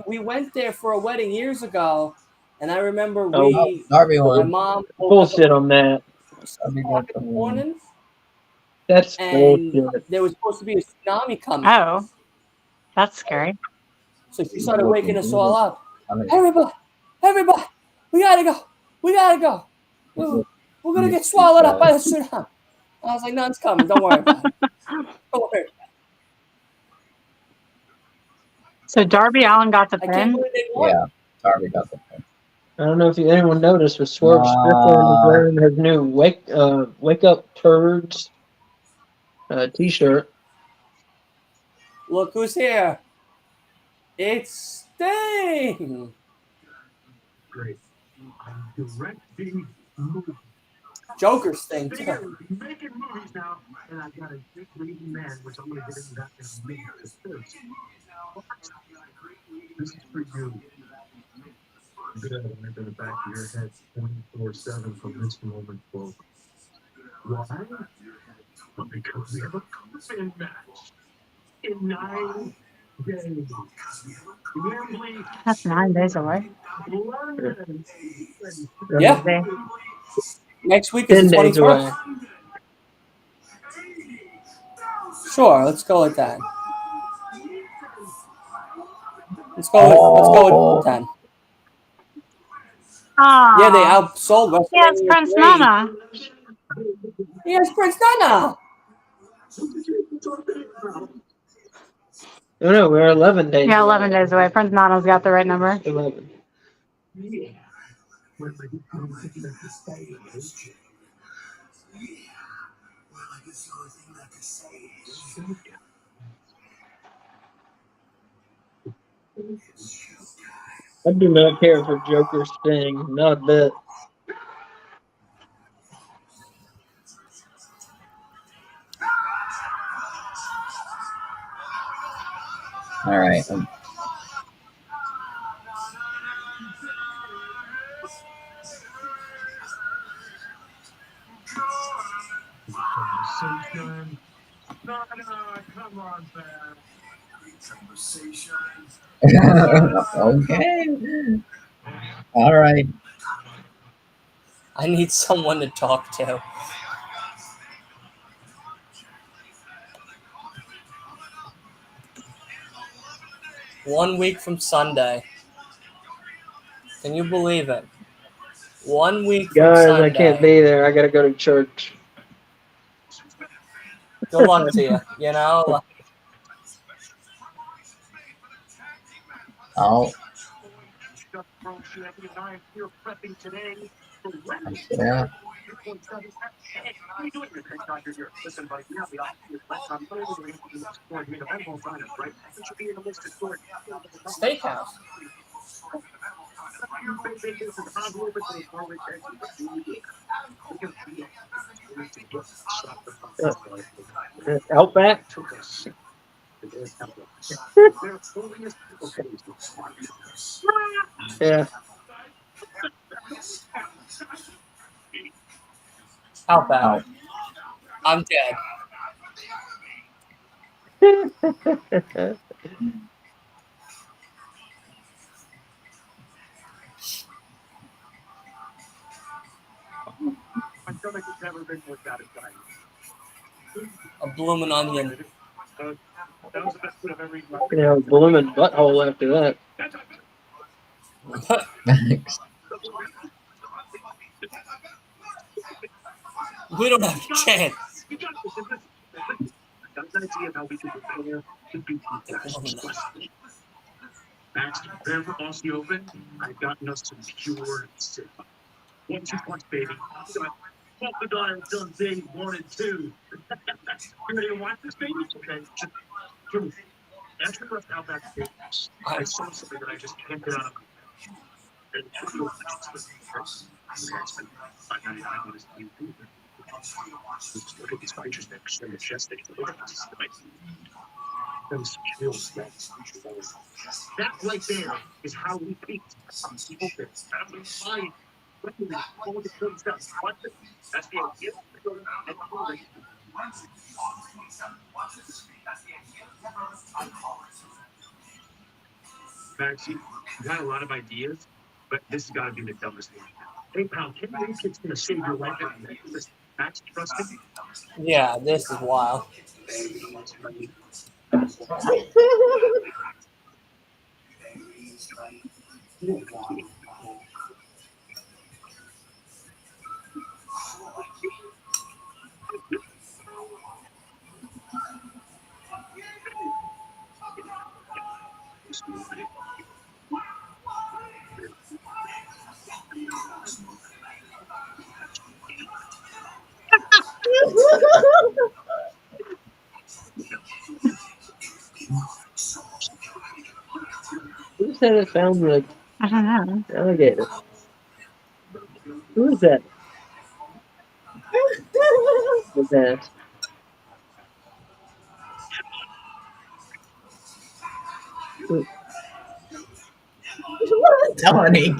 We went there for a wedding years ago, and I remember Darby my won. mom Bullshit on that. in the morning, That's and bullshit. there was supposed to be a tsunami coming. Oh, that's scary. So she started waking us all up. Everybody, we gotta go. We're gonna get swallowed up by the tsunami. I was like, no, it's coming. Don't worry about it. Don't worry. So Darby Allin got the I can't pin. believe they won. Yeah, Darby got the pin. I don't know if anyone noticed, but Swerve Strickland is wearing his new Wake Up Turds T-shirt. Look who's here. It's Sting. Great. Directing movies. Joker Sting, too. Making movies now, and I've got a great leading man, which I'm going to get into that in a minute. First, this is for you. You got to remember the back of your head 24/7 from this moment forward. Why? Well, because we have a coffin match in 9 days. Wembley, That's 9 days away. London. Yeah. Next week is 10 the days away. 21st. Sure, let's go with that. Let's go with 10. Ah. Yeah, they outsold WrestleMania. Yes, Prince 3. Nana. Yes, Prince Nana. Oh no, we're 11 days. Yeah, away. 11 days away. Prince Nana's got the right number. 11. Yeah. I do not care for Joker Sting, not a bit. All right. Come on, man. Okay. All right. I need someone to talk to. One week from Sunday. Can you believe it? 1 week from Guys, Sunday. I can't be there. I gotta go to church. Good luck to you. You know? Oh, yeah. Steakhouse. Outback? Yeah. Outback. Oh, I'm dead. A bloomin' onion. You know, blooming butthole after that. thanks. We don't have a chance. Max, to prepare for Aussie Open, I've gotten us some pure sick. 1-2 punch, baby. Fuck the guy who's done day 1 and 2. You ready to watch this, baby? Okay, just dude, after the Outback Steakhouse, I saw something that I just can't get out of my head. And it took me a while to spend $5.99 on this new food. Just look at these features next to the chest. Look at this. Those chills. That right there is how we beat people. I'm fine. All the good stuff. That's the idea. Maxie, you got a lot of ideas, but this has got to be the dumbest thing. Hey, pal, can you think it's going to save your life? Max, trust me. Yeah, this is wild. Who said it found the I don't know. alligator? Who is that? What's that? Tony.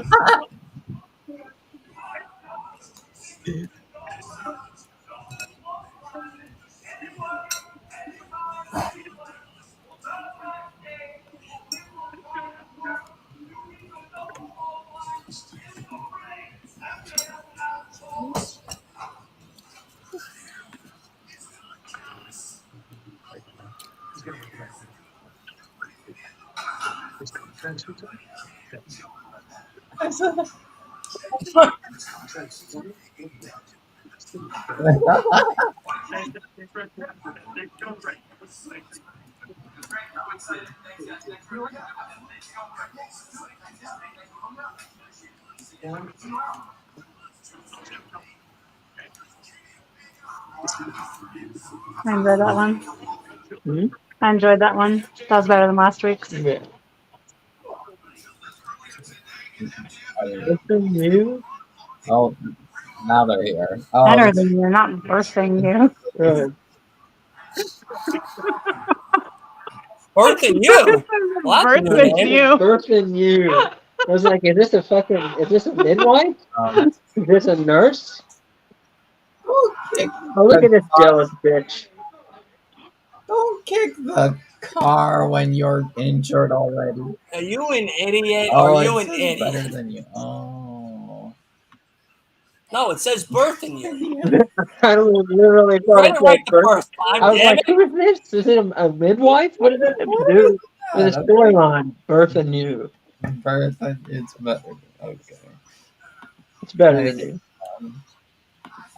I enjoyed that one. Hmm? I enjoyed that one. That was better than last week's. Yeah. Something new? Oh, now they're here. Oh, Better than you, not birthing you. Right. Birthing you. Well, that's a new Birthing name. you. Birthing you. I was like, is this a midwife? um, Is this a nurse? Oh, look at this jealous bitch. kick the car when you're injured already? Are you an idiot? Oh, Are you it an says better idiot? than you. Oh. No, it says birth in you. Yeah. I literally You thought read it it said right the birth. first time, I was damn like, it. who is this? Is it a midwife? What does that have to What do is with that? the storyline? Birth and you. Birth, it's better. Okay. It's better I, than you. um,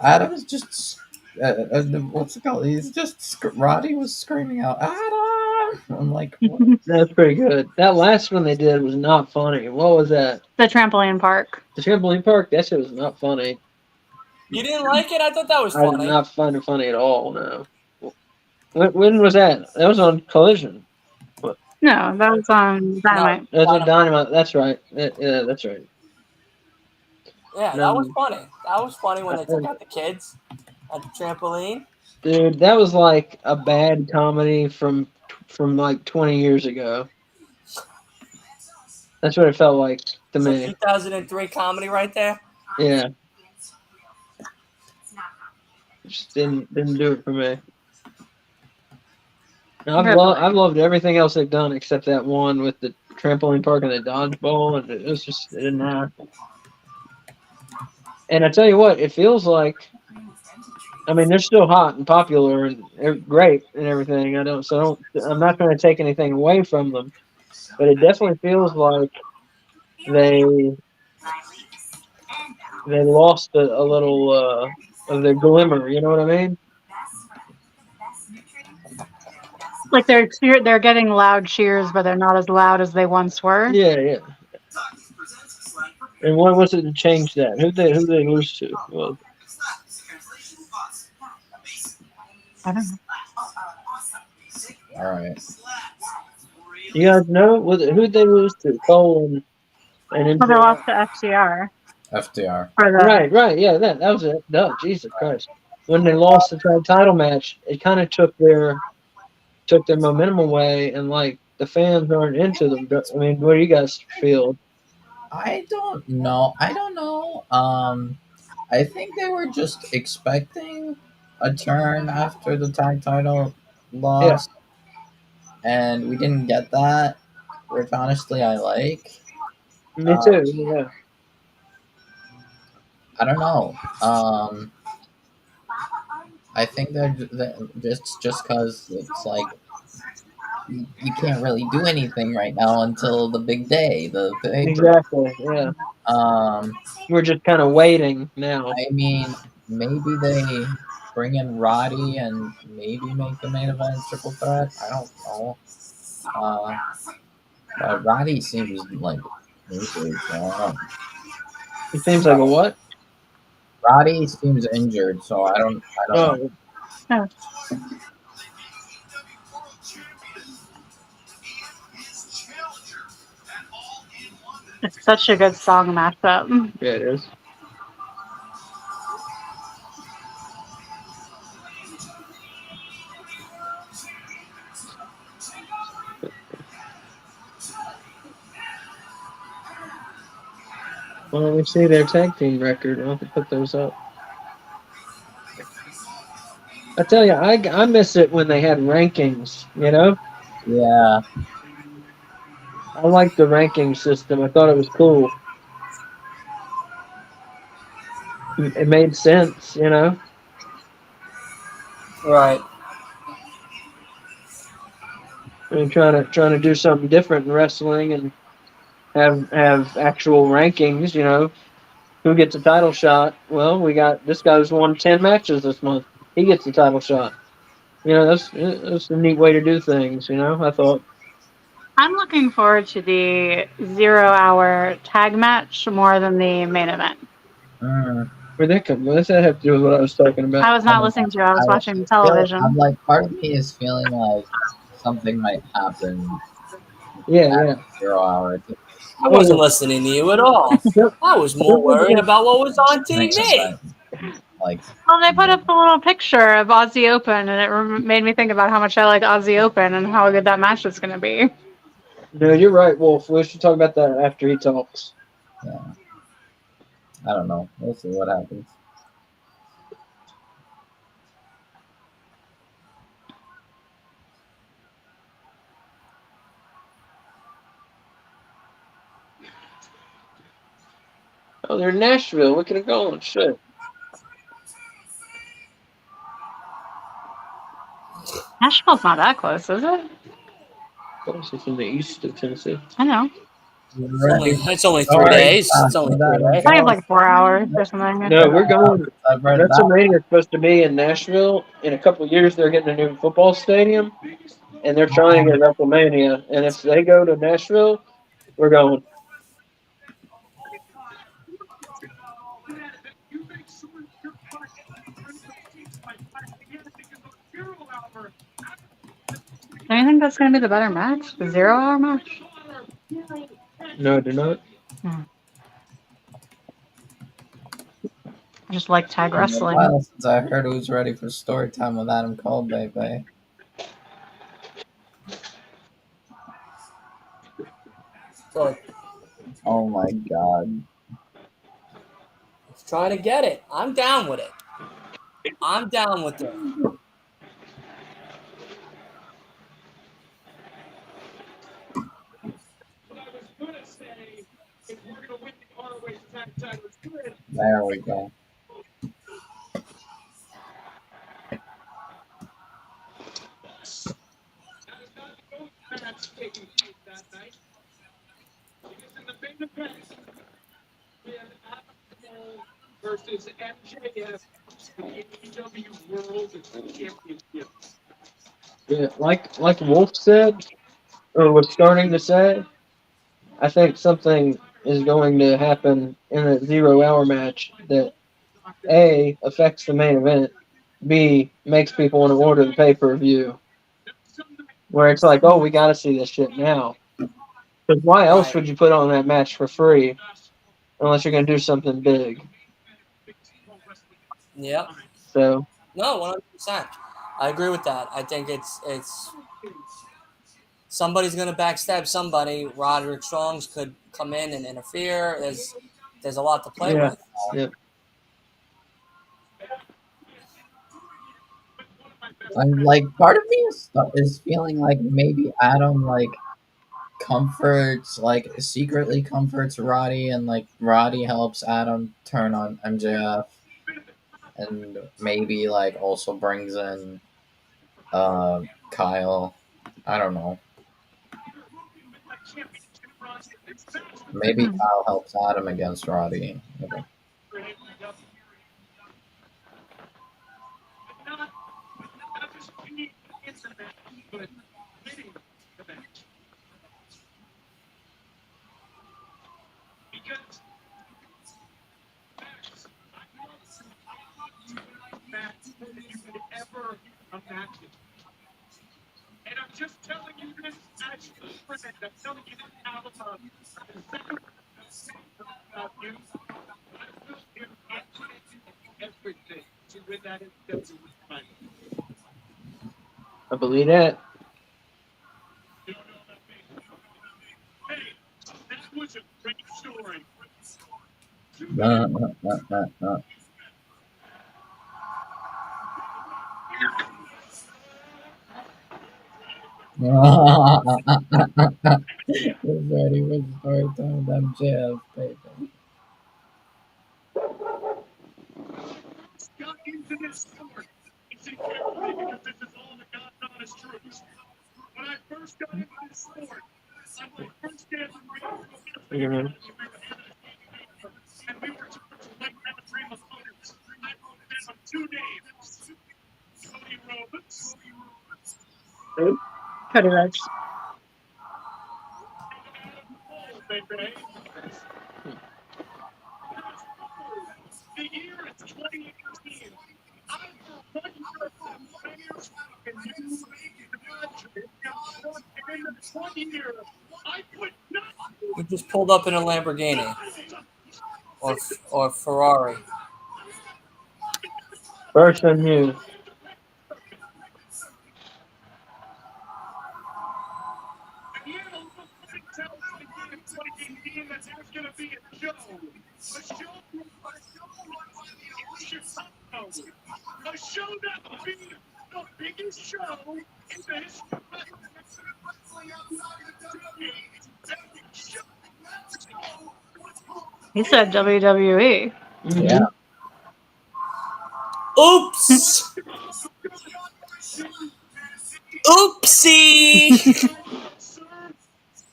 Adam is just. What's it called? He's just. Roddy was screaming out, Adam! I'm like, what? That's pretty good. That last one they did was not funny. What was that? The trampoline park. The trampoline park? That shit was not funny. You didn't like it? I thought that was I did funny. not find it funny at all, no. When was that? That was on Collision. No, that was on No, Dynamite. That's on Dynamite. That's right. Yeah, that's right. yeah, that was No, funny. That was funny when they took out the kids at the trampoline. dude, that was like a bad comedy from like 20 years ago. That's what it felt like to So me. 2003 comedy right there. Yeah, just didn't do it for me. No, I've loved everything else they've done except that one with the trampoline park and the dodgeball, and it was just it didn't happen. And I tell you what, it feels like. I mean, they're still hot and popular and great and everything. I'm not trying to take anything away from them, but it definitely feels like they they lost a little of their glimmer. You know what I mean? Like they're getting loud cheers, but they're not as loud as they once were. Yeah, yeah. And what was it to change that? Who they lose to? Well, I don't know. All right. you guys know who'd they lose to? Colten and Well, they MJF. lost to FTR FDR. for the. Right, yeah, that was it. Duh, Jesus Christ. When they lost the title match, it kind of took their momentum away, and like the fans aren't into them. I mean, what do you guys feel? I don't know. I don't know. I think they were just expecting a turn after the tag title Yeah, loss, and we didn't get that, which honestly I like. me Uh, too. Yeah, I don't know. I think they're just because it's like you can't really do anything right now until the big day, the paper. exactly. Yeah, we're just kind of waiting now. I mean, maybe they bring in Roddy and maybe make the main event triple threat. I don't know. Uh, but Roddy seems like injured, so I don't. It seems like a what? Roddy seems injured, so I don't. I don't know. Oh, Oh, it's such a good song mashup. yeah, it is. Well, let me see their tag team record. I'll have to put those up. I tell you, I miss it when they had rankings. You know, Yeah, I like the ranking system. I thought it was cool. It made sense. You know. Right. I mean, trying to do something different in wrestling and have actual rankings. You know, who gets a title shot? Well, we got this guy's won 10 matches this month. He gets the title shot. You know, that's a neat way to do things. You know, I thought. I'm looking forward to the 0 hour tag match more than the main event. Where'd that come? What does that have to do with what I was talking about? I was I not don't listening know. to you. I was watching I'm television. like part of me is feeling like something might happen Yeah, at yeah. 0 hour. I wasn't listening to you at all. I was more worried about what was on Next TV. event, like Well, they put up a little picture of Aussie Open, and it made me think about how much I like Aussie Open and how good that match is going to be. No, you're right, Wolf. We should talk about that after he talks. yeah. I don't know. We'll see what happens. Oh, they're in Nashville. We could have gone. Shit. Nashville's not that close, is it? It's in the east of Tennessee. I know. It's only 3 days. It's only 3 days. I have like 4 hours or something. No, we're going. I've read that. WrestleMania is supposed to be in Nashville. In a couple of years, they're getting a new football stadium, and they're trying to get WrestleMania. And if they go to Nashville, we're going. Do you think that's going to be the better match? The 0-hour match? No, do not. I just like tag wrestling. Well, since I heard who's ready for story time with Adam Cole, baby. Look, Oh my god. let's try to get it. I'm down with it. I'm down with it. There we go. Versus MJF, the AEW World Championship. Yeah, like Wolf said, or was starting to say, I think something is going to happen in a 0-hour match that A, affects the main event, B, makes people want to order the pay-per-view. Where it's like, oh, we got to see this shit now. Because why else would you put on that match for free unless you're going to do something big? Yep. So, No, 100%. I agree with that. I think it's somebody's gonna backstab somebody. Roderick Strong's could come in and interfere. There's a lot to play with. yeah. I'm like, part of me is feeling like maybe Adam secretly comforts Roddy, and like Roddy helps Adam turn on MJF, and maybe like also brings in Kyle. I don't know. Maybe Kyle helps Adam against Roddy. Maybe. And I'm just telling you this as a friend. I'm telling you this out of love. About you. I will give everything to win that interview with money. I believe that. Hey, that was a great story. Who's ready with story time with MJF, baby? Got into this sport. It's incredible because this is all the God's honest truth. When I first got into this sport, on my first day of the ring, and we were told to write down 3 opponents. I wrote down 2 names. Cody Rhodes. Cody Rhodes. The year is 2018. I for 1 year players and you in the 1 year, I put nothing. We just pulled up in a Lamborghini or Ferrari. First and new. That there's going to be a show in Chicago. A show that will be the biggest show in the history of He said WWE. Yeah. Oops. Oopsie. Sir,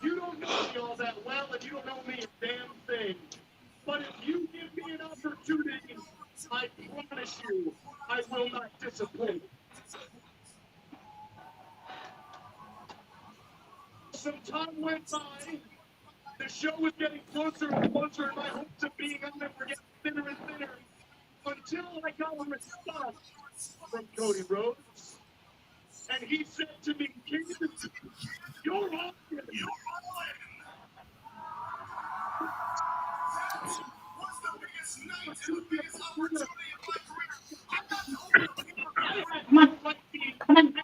you don't know me all that well, and you don't know me a damn thing. But if you give me an opportunity, I promise you, I will not disappoint. Some time went by. The show was getting closer and closer, and my hopes of being on it were getting thinner and thinner. Until I got a response from Cody Rhodes. And he said to me, "Kid, you're on it." Come on. Come on.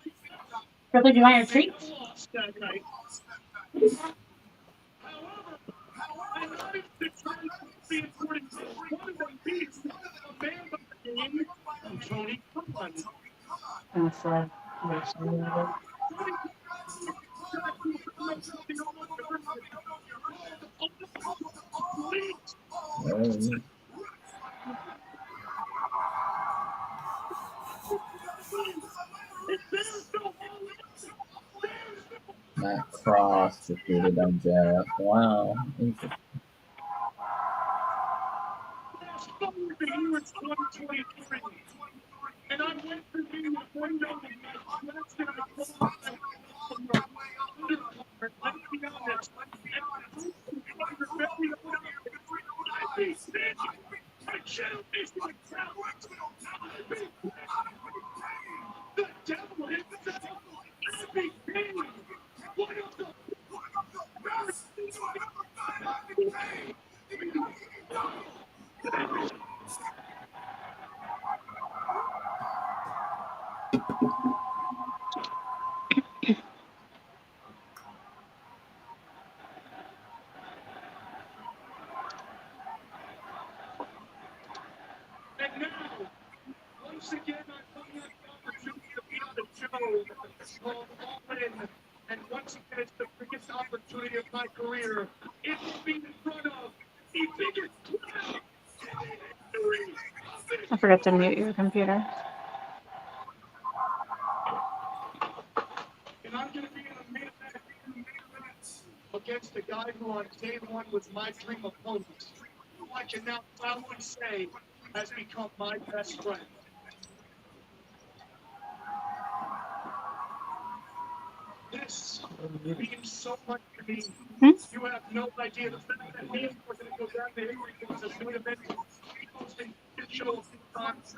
Brother, do you want your treats? That night. However, I wanted to try to be important. One of them being a man by the name of Tony Khan. That's Matt Cross defeated MJF. Wow. Interesting. Fast forward to here in 2023, and I went to the window of my dress and I closed my eyes from the undercard. Let's be honest. And I hope you cover very I be sick. I can't be sick. The devil himself. I be king. One of the And now, once again, I have the opportunity to be on the show called Allin. And once again, it's the biggest opportunity of my career. It will be in front of the biggest crowd in the history. I forgot to mute your computer. And I'm going to be in a main event against the guy who on day one was my dream opponent, who I can now proudly say has become my best friend. This means so much to me. You have no idea the fact that me and we're going to go down to history because of main event hosting this show a few times.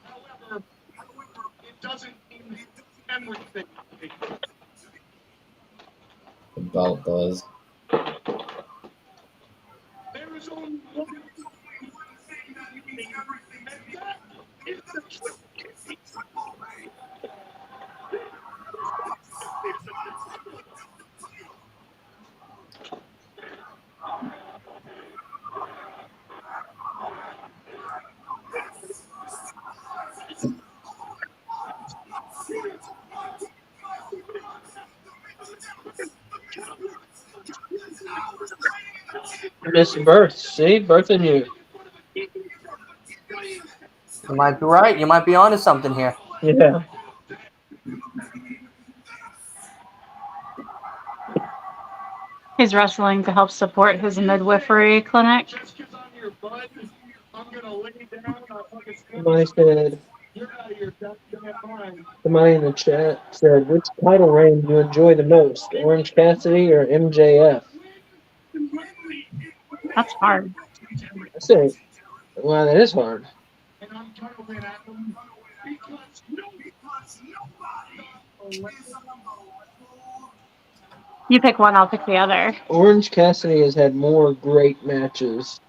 However, it doesn't mean everything. The belt does. There is only one thing that you need, and that is the truth. Miss Birth. See? Birthing you. You might be right. You might be onto something here. Yeah. He's wrestling to help support his midwifery clinic. Just because I'm your bud, I'm going to lay down. Somebody said, You're out of your goddamn mind. somebody in the chat said, which title reign do you enjoy the most? Orange Cassidy or MJF? That's hard. I say, well, that is hard. And I'm going to win at them because You pick one, I'll pick the other. Orange Cassidy has had more great matches,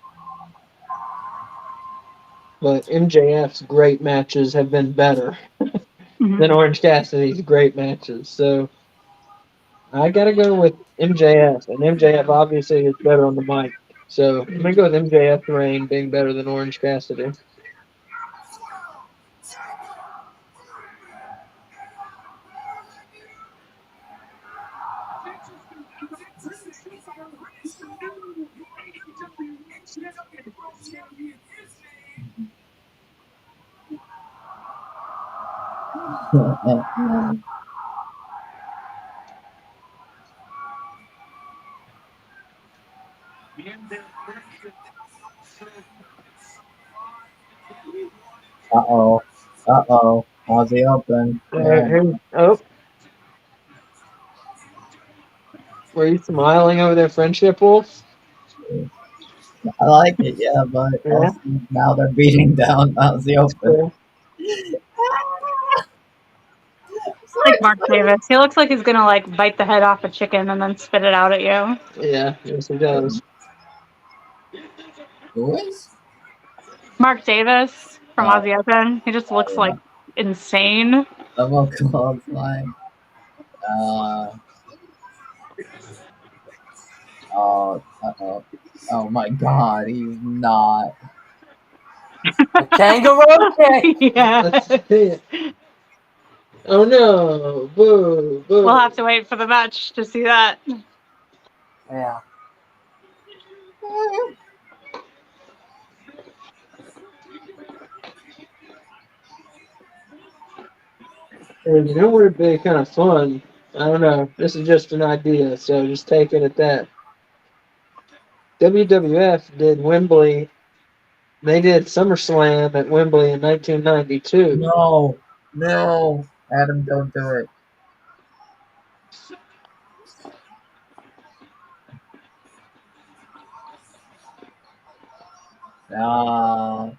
but MJF's great matches have been better than Orange Cassidy's great matches. So I got to go with MJF, and MJF obviously is better on the mic. So I'm going to go with MJF reign being better than Orange Cassidy. Uh-oh. Uh-oh. Aussie Open. Yeah. Oh, were you smiling over their friendship, Wolf? I like it, yeah, but Yeah. also now they're beating down Aussie Open. Like Mark Davis. He looks like he's gonna like bite the head off a chicken and then spit it out at you. Yeah, yes, he does. Who is? Mark Davis from Oh, Aussie Open. He just looks like insane. double clothesline. Oh, uh-oh. Oh my god, he's not. Kangaroo kick. Yeah. Oh no! Boo! Boo! We'll have to wait for the match to see that. Yeah. And you know what would be kind of fun? I don't know. This is just an idea, so just take it at that. WWF did Wembley. They did SummerSlam at Wembley in 1992. No, no. Adam, don't do it. No.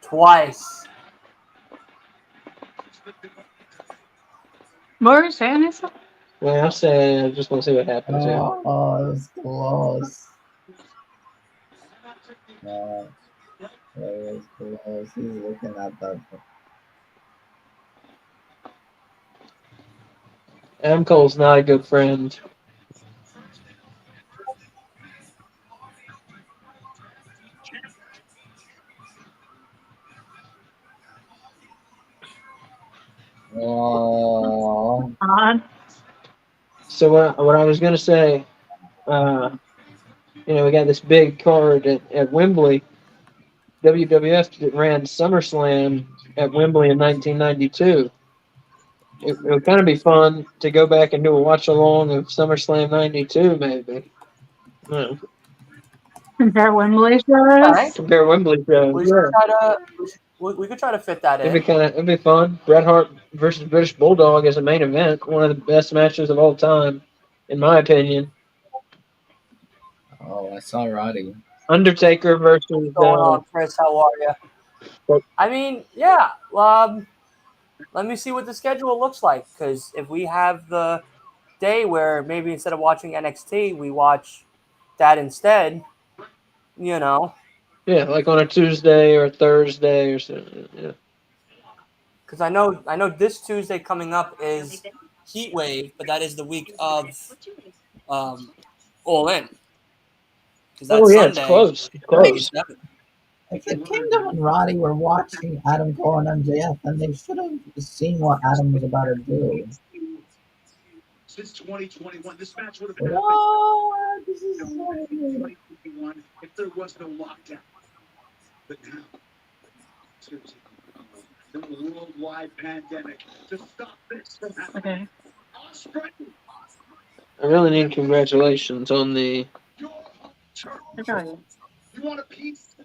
Twice. What were you saying, Issa? Well, I say I just want to see what happens here. Oh, it was close. No. It was close. He's looking at that. Adam Cole's not a good friend. Oh. So what I was gonna say, we got this big card at Wembley. WWF ran SummerSlam at Wembley in 1992. It would kind of be fun to go back and do a watch along of SummerSlam '92, maybe. Compare Wembley shows. Right. Compare Wembley shows. We should try to. We could try to fit that in. It'd be fun. Bret Hart versus British Bulldog as a main event, one of the best matches of all time, in my opinion. Oh, I saw Roddy. Undertaker versus. What's going on, Chris? How are you? I mean, yeah. Let me see what the schedule looks like, because if we have the day where maybe instead of watching NXT, we watch that instead, you know. Yeah, like on a Tuesday or a Thursday or something. Yeah. Because I know this Tuesday coming up is Heat Wave, but that is the week of All In. Because that's Oh yeah, Sunday. it's close. It's close. If the Kingdom and Roddy were watching Adam Cole and MJF, then they should have seen what Adam was about to do. Since 2021, this match would have been What? This is 2021 if there was no lockdown. But now, the worldwide pandemic to stop this from happening. Okay. I really need congratulations on the. You want a piece?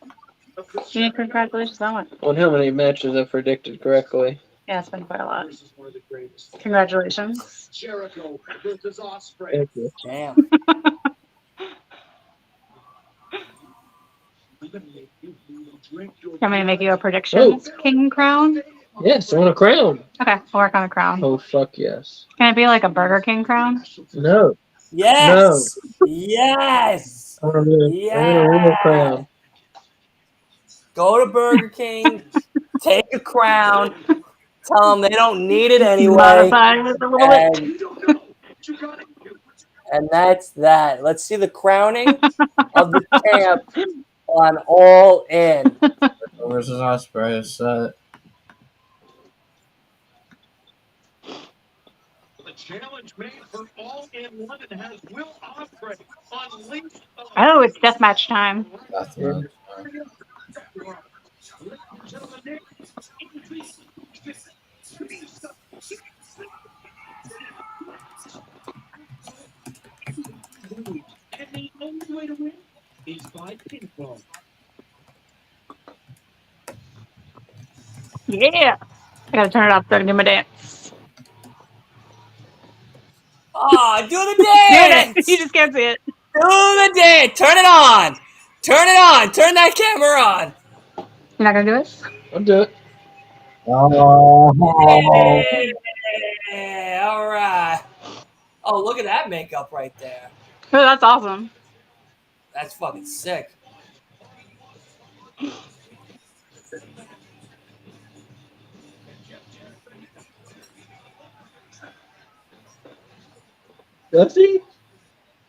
You need congratulations on what? On how many matches I've predicted correctly. Yeah, it's been quite a lot. Congratulations. Jericho versus Ospreay. Thank you. Damn. Want me to make you a prediction? King crown? Yes, I want a crown. Okay, I'll work on a crown. Oh fuck yes. Can it be like a Burger King crown? No. Yes. No. Yes. I want a real crown. Go to Burger King, take a crown, tell them they don't need it anyway, and that's that. Let's see the crowning of the champ on All In. Versus Ospreay is set. The challenge made for All in London has Will Ospreay unleashed. Oh, it's deathmatch time. That's much. And the only way to win is by pinfall. Yeah. I gotta turn it off so I can do my dance. Ah, do the Do it. dance. You just can't see it. Do the dance. Turn it on. Turn it on. Turn that camera on. You're not gonna do it? I'll do it. Oh, Yeah, all right. Oh, look at that makeup right there. Oh, that's awesome. That's fucking sick. Does he?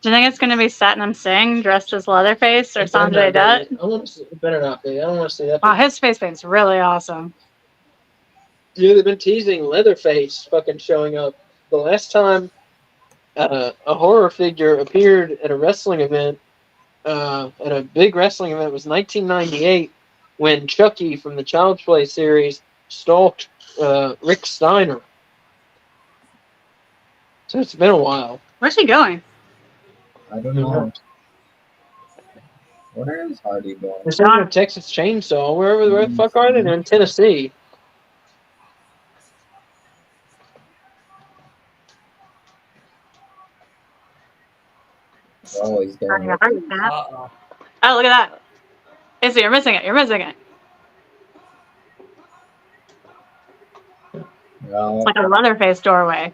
Do you think it's gonna be Satnam Singh dressed as Leatherface or Sanjay Dutt? I want to see. It better not be. I don't want to see that. Wow, his face paint's really awesome. Dude, they've been teasing Leatherface fucking showing up. The last time a horror figure appeared at a wrestling event, at a big wrestling event, was 1998 when Chucky from the Child's Play series stalked Rick Steiner. So it's been a while. Where's he going? I don't know. Where is Hardy going? They're saying Texas Chainsaw. Where the fuck are they? They're in Tennessee. Oh, he's going. Uh-oh. Oh, look at that. Izzy, you're missing it. You're missing it. No, It's like a Leatherface doorway.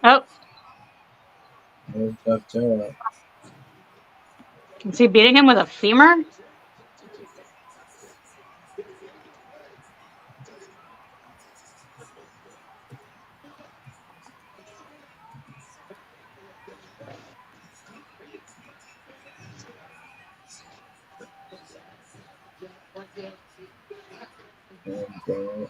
Oh, there's Jeff Jarrett. is he beating him with a femur? Okay.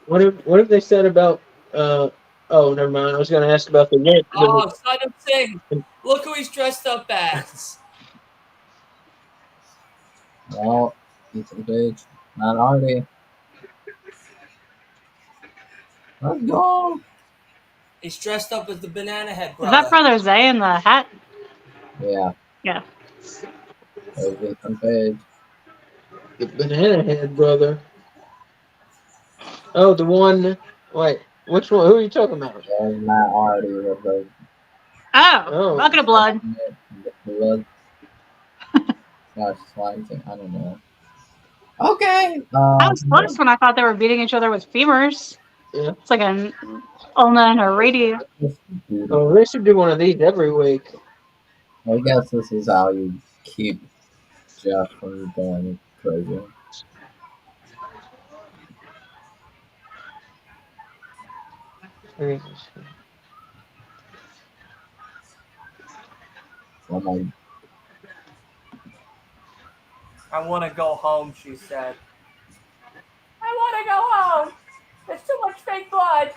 What if they said about oh, never mind. I was gonna ask about the net. Oh, Satnam Singh. Look who he's dressed up as. Well, Ethan Page, not Hardy. Let's go. He's dressed up as the Banana Head Is brother. that Brother Zay in the hat? Yeah. Yeah. There's Ethan Page. The Banana Head brother. Oh, the one. Wait, which one? Who are you talking about? There's Matt Hardy with the Oh, bucket of blood. blood. Gosh, slime thing. I don't know. Okay. I was close when I thought they were beating each other with femurs. Yeah. It's like an ulna and a radius. Oh, they should do one of these every week. I guess this is how you keep Jeff from going crazy. Oh my. I want to go home, she said. I want to go home. There's too much fake blood.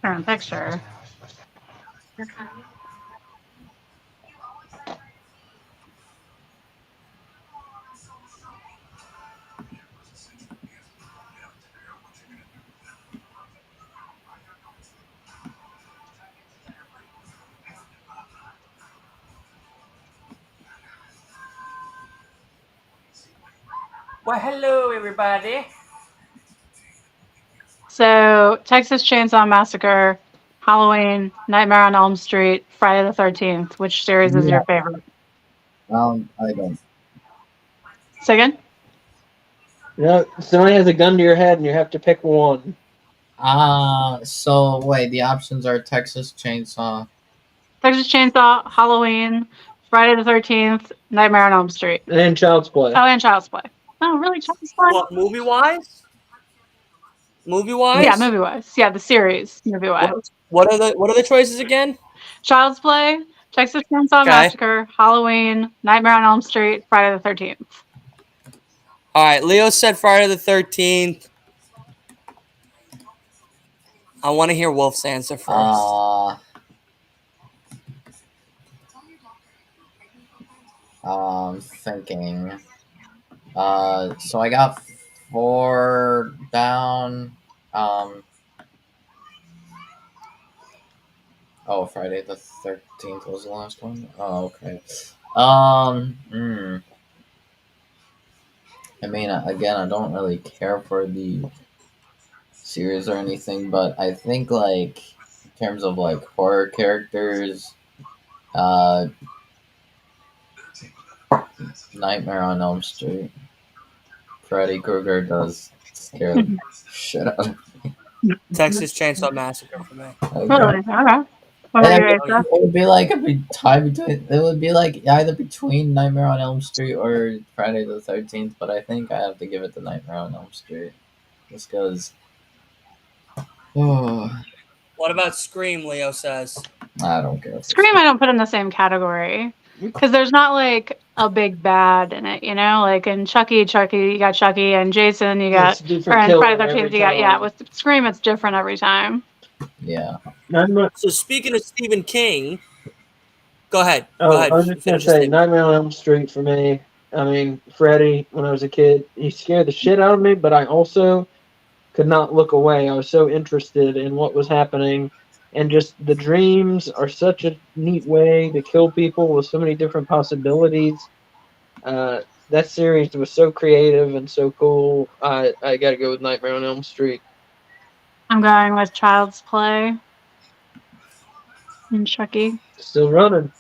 Current picture. Well, hello, everybody. So, Texas Chainsaw Massacre, Halloween, Nightmare on Elm Street, Friday the 13th. Which series is your favorite? I don't. Say again? No, somebody has a gun to your head and you have to pick one. So wait, the options are Texas Chainsaw. Texas Chainsaw, Halloween, Friday the 13th, Nightmare on Elm Street. And Child's Play. Oh, and Child's Play. Oh, really? Child's Play? What, movie-wise? Movie-wise? Yeah, movie-wise. Yeah, the series, movie-wise. What are the choices again? Child's Play, Texas Chainsaw Okay. Massacre, Halloween, Nightmare on Elm Street, Friday the 13th. All right, Leo said Friday the 13th. I want to hear Wolf's answer first. Thinking. So I got 4 down. Friday the 13th was the last one. Oh, okay. I mean, again, I don't really care for the series or anything, but I think like in terms of like horror characters, Nightmare on Elm Street, Freddy Krueger does scare the shit out of me. Texas Chainsaw Massacre for me. Really? Okay. What about you, Asa? It would be like a tie between. It would be like either between Nightmare on Elm Street or Friday the 13th, but I think I have to give it to Nightmare on Elm Street, just because. Oh, What about Scream, Leo says? I don't care. Scream I don't put in the same category. Because there's not like a big bad in it, you know? Like in Chucky, you got Chucky, and Jason, you got, or in Friday the 13th, you got, yeah, with Scream, it's different every time. Yeah. So speaking of Stephen King, go ahead. Oh, Go ahead. I was just going to say, Nightmare on Elm Street for me. I mean, Freddy, when I was a kid, he scared the shit out of me, but I also could not look away. I was so interested in what was happening. And just the dreams are such a neat way to kill people with so many different possibilities. That series was so creative and so cool. I got to go with Nightmare on Elm Street. I'm going with Child's Play and Chucky. Still running.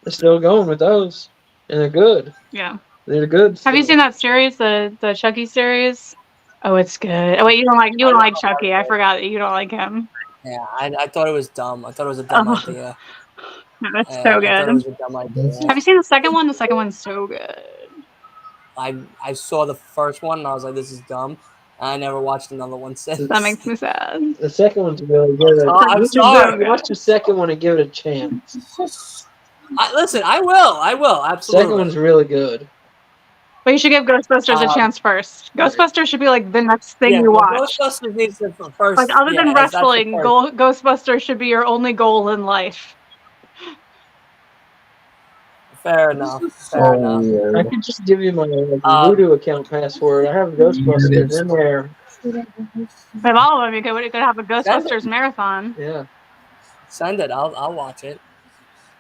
They're still going with those. And they're good. Yeah. They're good. Have you seen that series, the Chucky series? Oh, it's good. Oh wait, you don't like Chucky. I forgot that you don't like him. Yeah, I thought it was dumb. I thought it was a dumb idea. That's so good. I thought it was a dumb idea. Have you seen the second one? The second one's so good. I saw the first one and I was like, this is dumb. I never watched another one since. That makes me sad. The second one's really good. I'm sorry. Watch the second one and give it a chance. Listen, I will, absolutely. Second one's really good. But you should give Ghostbusters a chance first. Ghostbusters should be like the next thing you watch. Ghostbusters needs to first. Like other than wrestling, Ghostbusters should be your only goal in life. Fair enough. Fair enough. I could just give you my Voodoo account password. I have Ghostbusters in there. With all of them, you could have a Ghostbusters marathon. Yeah. Send it. I'll watch it.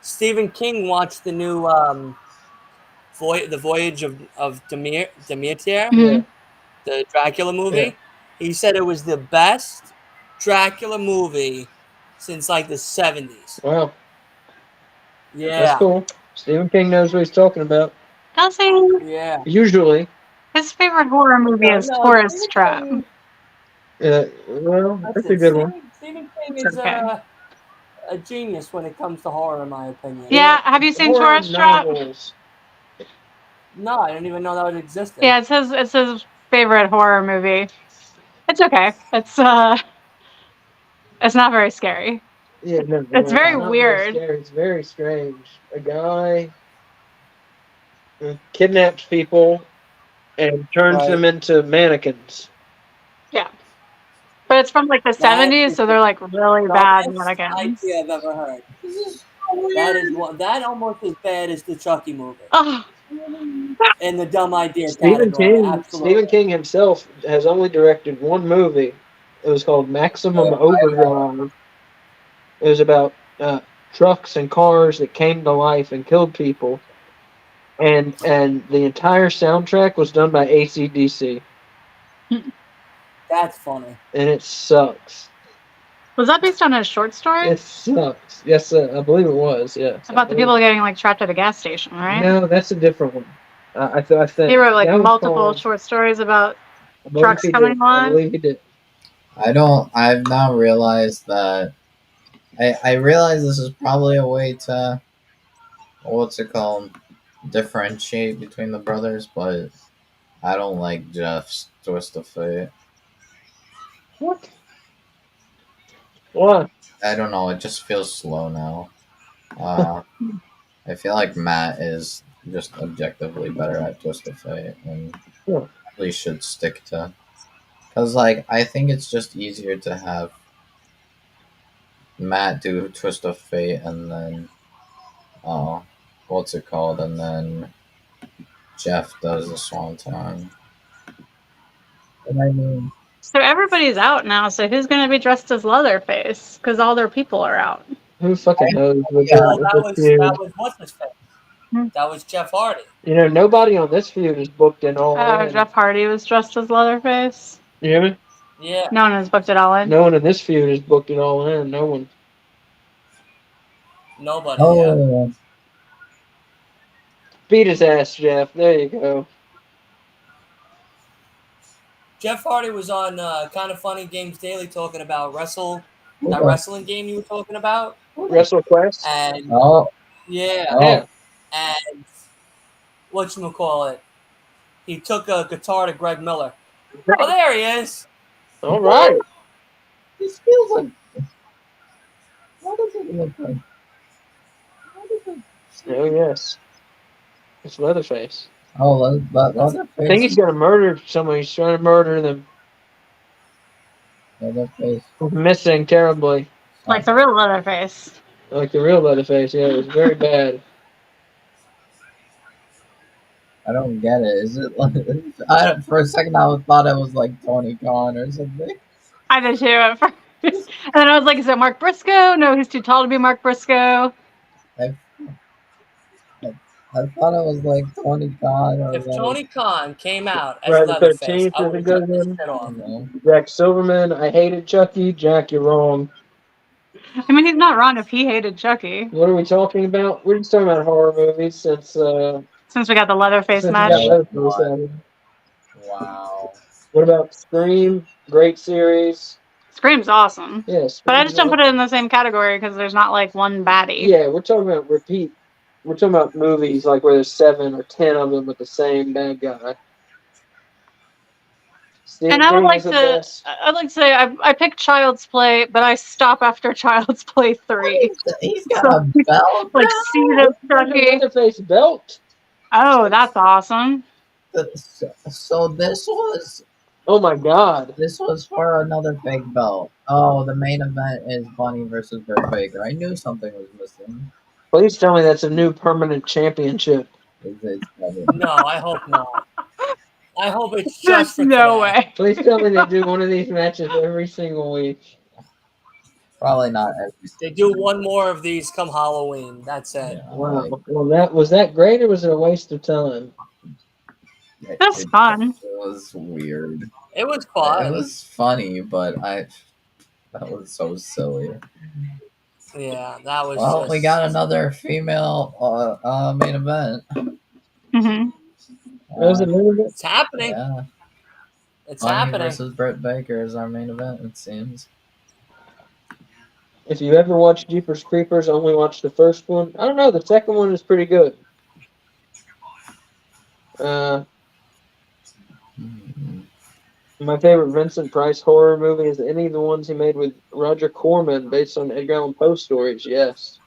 Stephen King watched the new The Voyage of Demeter, the Dracula movie. Yeah. He said it was the best Dracula movie since like the 70s. Wow. Yeah. That's cool. Stephen King knows what he's talking about. Does he? Yeah. Usually. His favorite horror movie is Tourist Trap. Yeah, well, that's a good one. Stephen King is a genius when it comes to horror, in my opinion. Yeah, have you seen Tourist Trap? No, I didn't even know that existed. Yeah, it's his favorite horror movie. It's okay. It's not very scary. Yeah, no, it's very weird. It's very strange. A guy kidnaps people and turns them into mannequins. Yeah. But it's from like the 70s, so they're like really bad mannequins. Idea I've ever heard. That almost as bad as the Chucky movie. Oh. And the dumb idea. Stephen King himself has only directed one movie. It was called Maximum Overdrive. It was about trucks and cars that came to life and killed people. And the entire soundtrack was done by AC/DC. That's funny. And it sucks. Was that based on a short story? It sucks. Yes, I believe it was. Yeah. About the people getting like trapped at a gas station, right? No, that's a different one. I think he wrote like multiple short stories about trucks coming on. I believe he did. I've now realized that. I realize this is probably a way to, what's it called, differentiate between the brothers, but I don't like Jeff's Twist of Fate. What? What? I don't know. It just feels slow now. I feel like Matt is just objectively better at Twist of Fate, and Yeah. probably should stick to. Because, like, I think it's just easier to have Matt do Twist of Fate and then, what's it called? And then Jeff does the Swanton. And I mean, So everybody's out now. So who's going to be dressed as Leatherface? Because all their people are out. Who fucking knows? With Yeah. Well, the feud. that was what's his face? Hmm. That was Jeff Hardy. You know, nobody on this feud is booked in all in. Jeff Hardy was dressed as Leatherface. You hear me? Yeah. No one has booked it all in. No one in this feud is booked it all in. No one. Nobody. Yeah. oh, Beat his ass, Jeff. There you go. Jeff Hardy was on Kind of Funny Games Daily talking about that wrestling game you were talking about. WrestleQuest. And oh, yeah, Yeah. and whatchamacallit, he took a guitar to Greg Miller. Oh, there he is. All right. this feels like. What does it look like? What is it? Oh yes. It's Leatherface. Oh, Leatherface. I think he's gonna murder someone. He's trying to murder them. Leatherface. He's missing terribly. Like the real Leatherface. Like the real Leatherface. Yeah, it was very bad. I don't get it. Is it like for a second I thought it was like Tony Khan or something. I did too at first. And then I was like, is that Mark Briscoe? No, he's too tall to be Mark Briscoe. I thought it was like Tony Khan or If like, Tony Khan came out as Friday the Leatherface, 13th I is a would good have cut his one. head off. you know. Jack Silverman. I hated Chucky. Jack, you're wrong. I mean, he's not wrong if he hated Chucky. What are we talking about? We're just talking about horror movies since Since we got the Leatherface since we match. got Leatherface out here. Wow. What about Scream? Great series. Scream's awesome. Yes. But I just don't put it in the same category because there's not like one baddie. Yeah, we're talking about repeat. We're talking about movies like where there's 7 or 10 of them with the same bad guy. And I would like to say I picked Child's Play, but I stop after Child's Play 3. He's got a belt. Like Seed of Chucky. Leatherface belt. Oh, that's awesome. So this was Oh my God. for another fake belt. Oh, the main event is Bunny versus Britt Baker. I knew something was missing. Please tell me that's a new permanent championship. No, I hope not. I hope it's There's just for no today. way. Please tell me they do one of these matches every single week. Probably not every. They do one more of these come Halloween. That's it. Yeah, Wow. like, Well, was that great or was it a waste of time? That's fun. It was weird. It was fun. It was funny, but that was so silly. Yeah, that was. Well, just, we got another female main event. Mm-hmm. That was a main event? It's happening. Yeah, It's Bunny happening. versus Britt Baker is our main event. It seems. If you ever watch Jeepers Creepers, only watch the first one. I don't know. The second one is pretty good. My favorite Vincent Price horror movie is any of the ones he made with Roger Corman based on Edgar Allan Poe stories. Yes.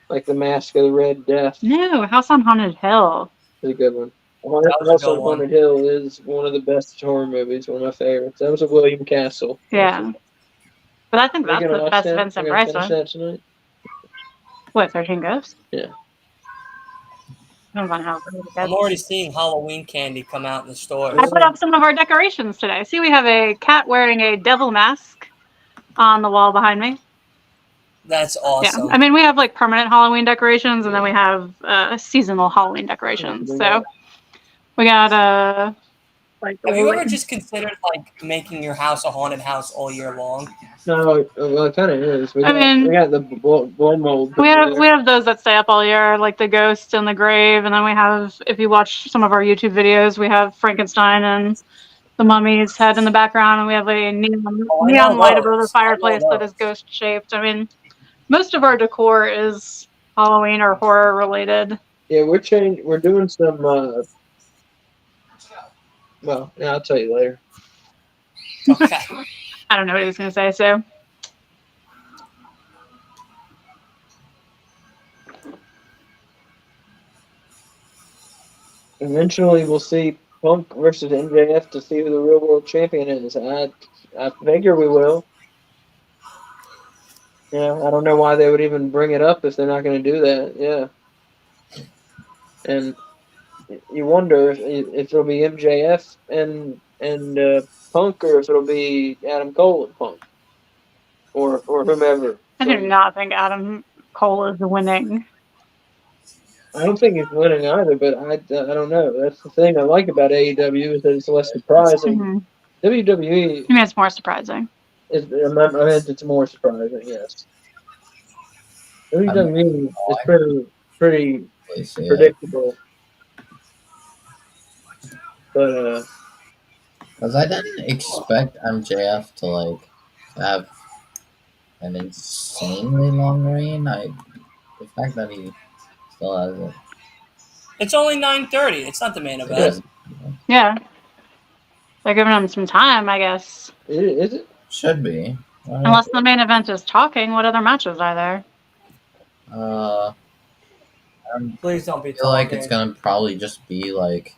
Like The Mask of the Red Death No, House on Haunted Hill. is a good one. That was a House good on one. Haunted Hill is one of the best horror movies, one of my favorites. That was a William Castle. Yeah. But I think We're that's gonna the watch best that? Vincent We're gonna Price finish one. that tonight? What, 13 Ghosts? Yeah. I don't know how I'm already seeing Halloween candy come out in the stores. I put up some of our decorations today. See, we have a cat wearing a devil mask on the wall behind me. That's awesome. Yeah, I mean, we have like permanent Halloween decorations, and then we have seasonal Halloween decorations. So we got like. Have you ever just considered like making your house a haunted house all year long? No, well, it kind of is. We I mean- got the blow mold. We have those that stay up all year, like the ghost and the grave, and then we have, if you watch some of our YouTube videos, we have Frankenstein and the mummy's head in the background, and we have a neon light above the fireplace that is ghost shaped. I mean, most of our decor is Halloween or horror related. Yeah, we're doing some. Well, yeah, I'll tell you later. Okay. I don't know what he was gonna say. So eventually we'll see Punk versus MJF to see who the real world champion is. I figure we will. Yeah, I don't know why they would even bring it up if they're not going to do that. Yeah, and you wonder if it'll be MJF and Punk, or if it'll be Adam Cole and Punk, or whomever. I do not think Adam Cole is winning. I don't think he's winning either, but I don't know. That's the thing I like about AEW is that it's less surprising. Mm-hmm. WWE. I mean, it's more surprising. I meant it's more surprising. Yes. WWE is pretty predictable. But because I didn't expect MJF to like have an insanely long reign. The fact that he still has it. It's only 9:30. It's not the main event. Yeah. They're giving him some time, I guess. Is it? Should be. Unless the main event is talking, what other matches are there? Please don't be I feel like it's gonna probably just be like,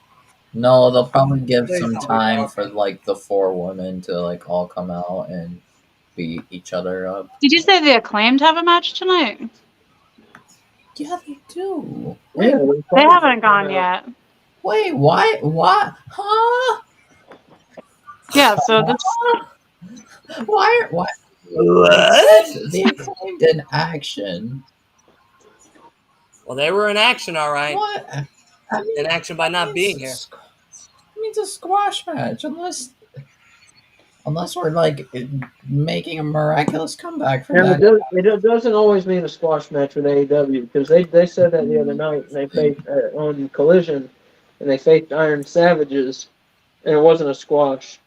no, they'll probably give some time for like the 4 women to like all come out and beat each other up. Did you say the Acclaimed have a match tonight? Yeah, they do. Yeah, They haven't gone yet. Wait, why? What? Huh? Yeah, so this. Why? What? The Acclaimed in action. Well, they were in action, all right. What? I mean, in action by not being here. It means a squash match, unless we're like making a miraculous comeback for that. It doesn't always mean a squash match with AEW, because they said that the other night, and they faced on Collision, and they faced Iron Savages, and it wasn't a squash.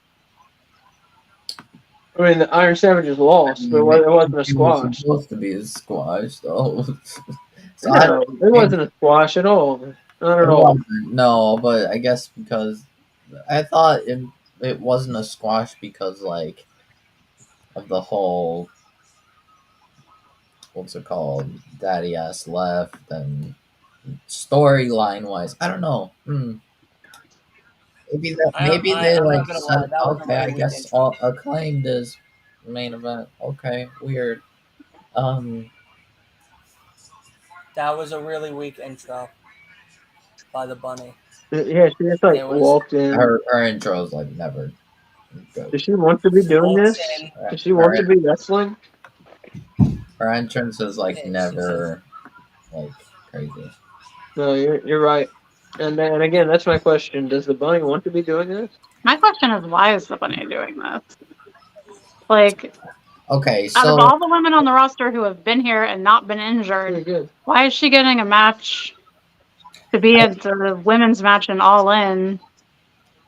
I mean, the Iron Savages lost, but it wasn't a squash. It was supposed to be a squash, though. So no, it wasn't a squash at all. Not at all. No, but I guess because I thought it wasn't a squash because like of the whole, what's it called, daddy ass left and storyline wise. I don't know. Maybe they like said, okay, I guess Acclaimed is main event. Okay, weird. That was a really weak intro by the bunny. Yeah, she just like walked in. Her intro is like never good. Does she want to be doing this? Does she want to be wrestling? Her entrance is like never like crazy. No, you're right. And again, that's my question. Does the bunny want to be doing this? My question is, why is the bunny doing this? Like, okay, so out of all the women on the roster who have been here and not been injured, why is she getting a match to be at the women's match in All In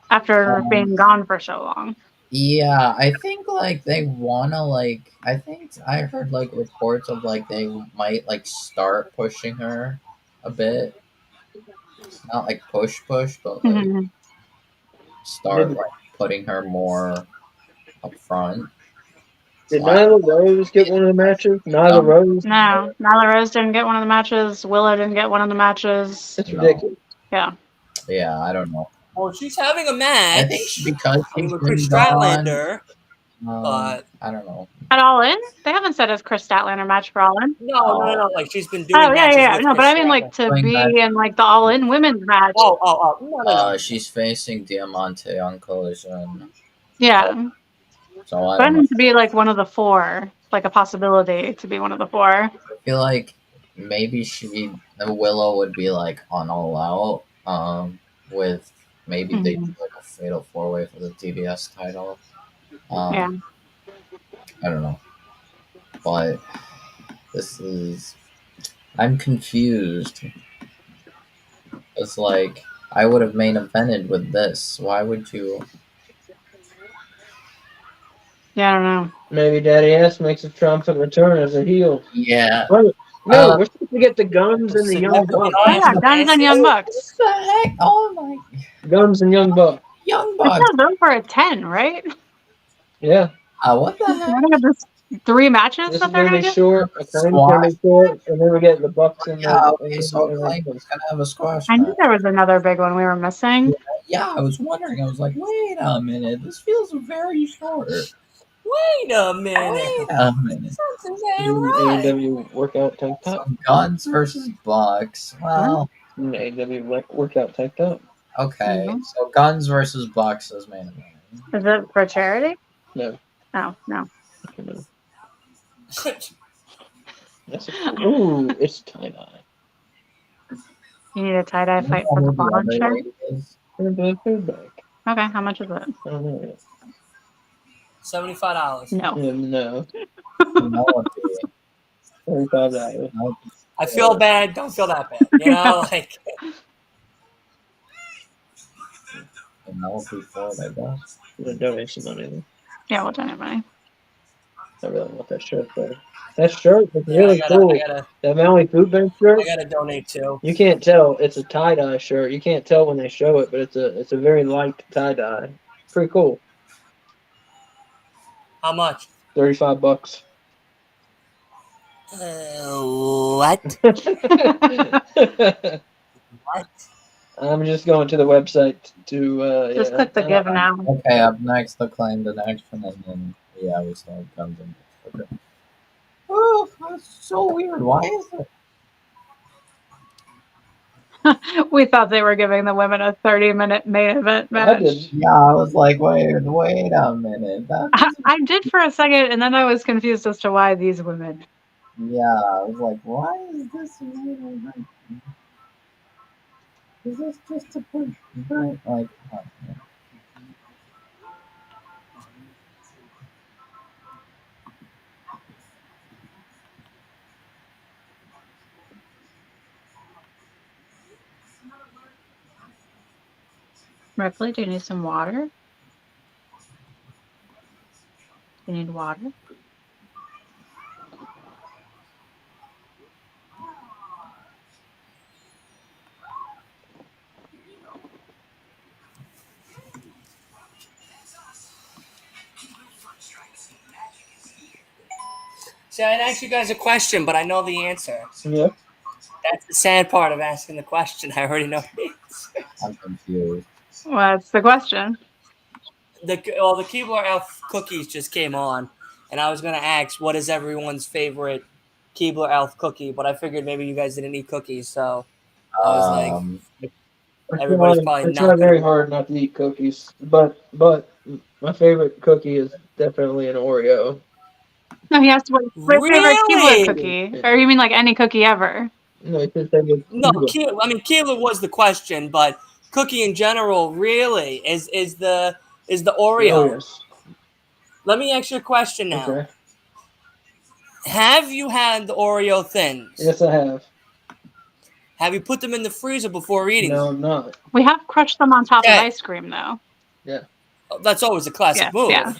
after being gone for so long? Yeah, I think like they wanna like. I think I heard like reports of like they might like start pushing her a bit. Not like push, but like start like putting her more up front. Did Nyla Rose get one of the matches? Nyla Rose? No, Nyla Rose didn't get one of the matches. Willow didn't get one of the matches. That's ridiculous. Yeah. Yeah, I don't know. Well, she's having a match. I think because she's with been Chris gone, Statlander. But I don't know. At All In? They haven't said it's Chris Statlander match for All In. No. Like she's been doing. Oh yeah. With No, but I mean Statlander. like to be in like the All In women's match. No. She's facing D.M.D on Collision. Yeah. So I But I don't know. mean to be like one of the 4, like a possibility to be one of the 4. I feel like maybe Willow would be like on All Out. With maybe they do like a fatal 4-way for the TBS title. Yeah. I don't know. But I'm confused. It's like I would have main evented with this. Why would you? Yeah, I don't know. Maybe Daddy S makes a triumphant return as a heel. Yeah. No, we're supposed to get the Guns and the Young Bucks. Oh yeah, Guns and Young Bucks. What the heck? Oh my. Guns and Young Bucks. Young It's Bucks. not over at 10, right? Yeah. What the heck? 3 matches This is that they're gonna gonna be get. short. Acclaim's gonna Squash. be short, and then we get the Bucks and Yeah, the. okay, so Acclaim is gonna have a squash I knew match. there was another big one we were missing. Yeah, I was wondering. I was like, wait a minute, this feels very short. Wait a minute. Wait a minute. Something's ain't right. AEW workout tank top. Guns versus Bucks. Well, AEW workout tank top. okay. Mhm. So Guns versus Bucks is main event. Is it for charity? No. Oh, no. Ooh, it's tie dye. You need a tie-dye fight for the Kaun show? Okay, how much is it? I don't know yet. $75. No. No. Penelope. $35. I feel bad. Don't feel that bad. You know, like. Penelope Ford, I guess. The donation money. Then. Yeah, we'll donate money. I really want that shirt though. That shirt is Yeah, really cool. That Maui Food Bank shirt. I gotta donate too. You can't tell. It's a tie dye shirt. You can't tell when they show it, but it's a very light tie dye. Pretty cool. How much? $35. What? What? I'm just going to the website to. Just click the give now. Okay, up next, Acclaim the next one, and then yeah, we still have Guns in. Okay. Oh, that's so weird. Why is it? We thought they were giving the women a 30-minute main event match. Yeah, I was like, wait a minute. I did for a second, and then I was confused as to why these women. Yeah, I was like, why is this? Is this just to put Britt like? Oh, yeah. Ripley, do you need some water? You need water? See, I'd ask you guys a question, but I know the answer. Yeah. That's the sad part of asking the question. I already know the answer. I'm confused. Well, that's the question. The Keebler Elf cookies just came on, and I was going to ask, what is everyone's favorite Keebler Elf cookie? But I figured maybe you guys didn't eat cookies, so I was like, everybody's probably it's not. not very hard not to eat cookies, but my favorite cookie is definitely an Oreo. No, he asked what his favorite Really? Keebler cookie. Or you mean like any cookie ever? No, it's his favorite. No, Keebler was the question, but cookie in general really is the Oreo. Oreos. Let me ask you a question now. Okay. Have you had the Oreo thins? Yes, I have. Have you put them in the freezer before eating No, them? I'm not. We have crushed them on top Yeah. of ice cream, though. Yeah. That's always a classic move. Yeah.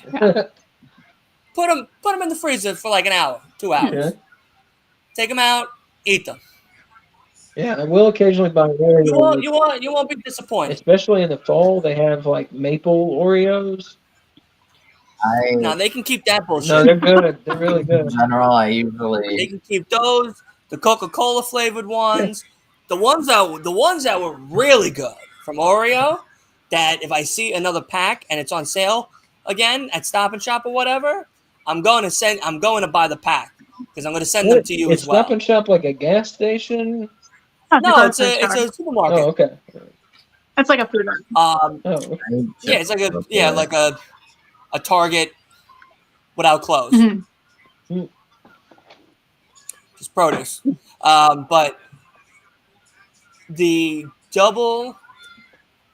Put them in the freezer for like an hour, 2 hours. Yeah. Take them out, eat them. Yeah, I will occasionally buy Oreos. You won't be disappointed. Especially in the fall, they have like maple Oreos. No, they can keep that bullshit. No, they're good. They're really good. In general, I They usually can keep those. The Coca-Cola flavored ones, the ones that were really good from Oreo. That if I see another pack and it's on sale again at Stop and Shop or whatever, I'm going to buy the pack because I'm going to send them to you as well. Stop and Shop like a gas station? No, it's a supermarket. Oh, okay. It's like a food run. Yeah, it's like a Target without clothes. Mm-hmm. Just produce. But the double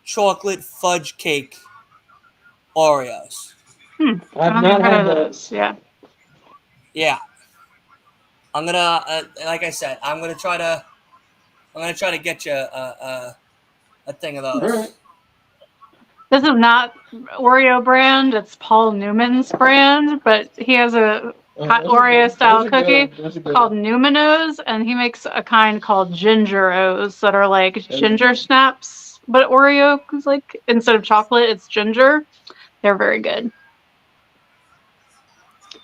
chocolate fudge cake Oreos. I've not had those. Yeah. Yeah. I'm gonna, like I said, I'm gonna try to get you a thing of those. All right. This is not Oreo brand. It's Paul Newman's brand, but he has a hot Oreo style cookie called Numinos, and he makes a kind called Ginger O's that are like ginger snaps, but Oreo is like instead of chocolate, it's ginger. They're very good.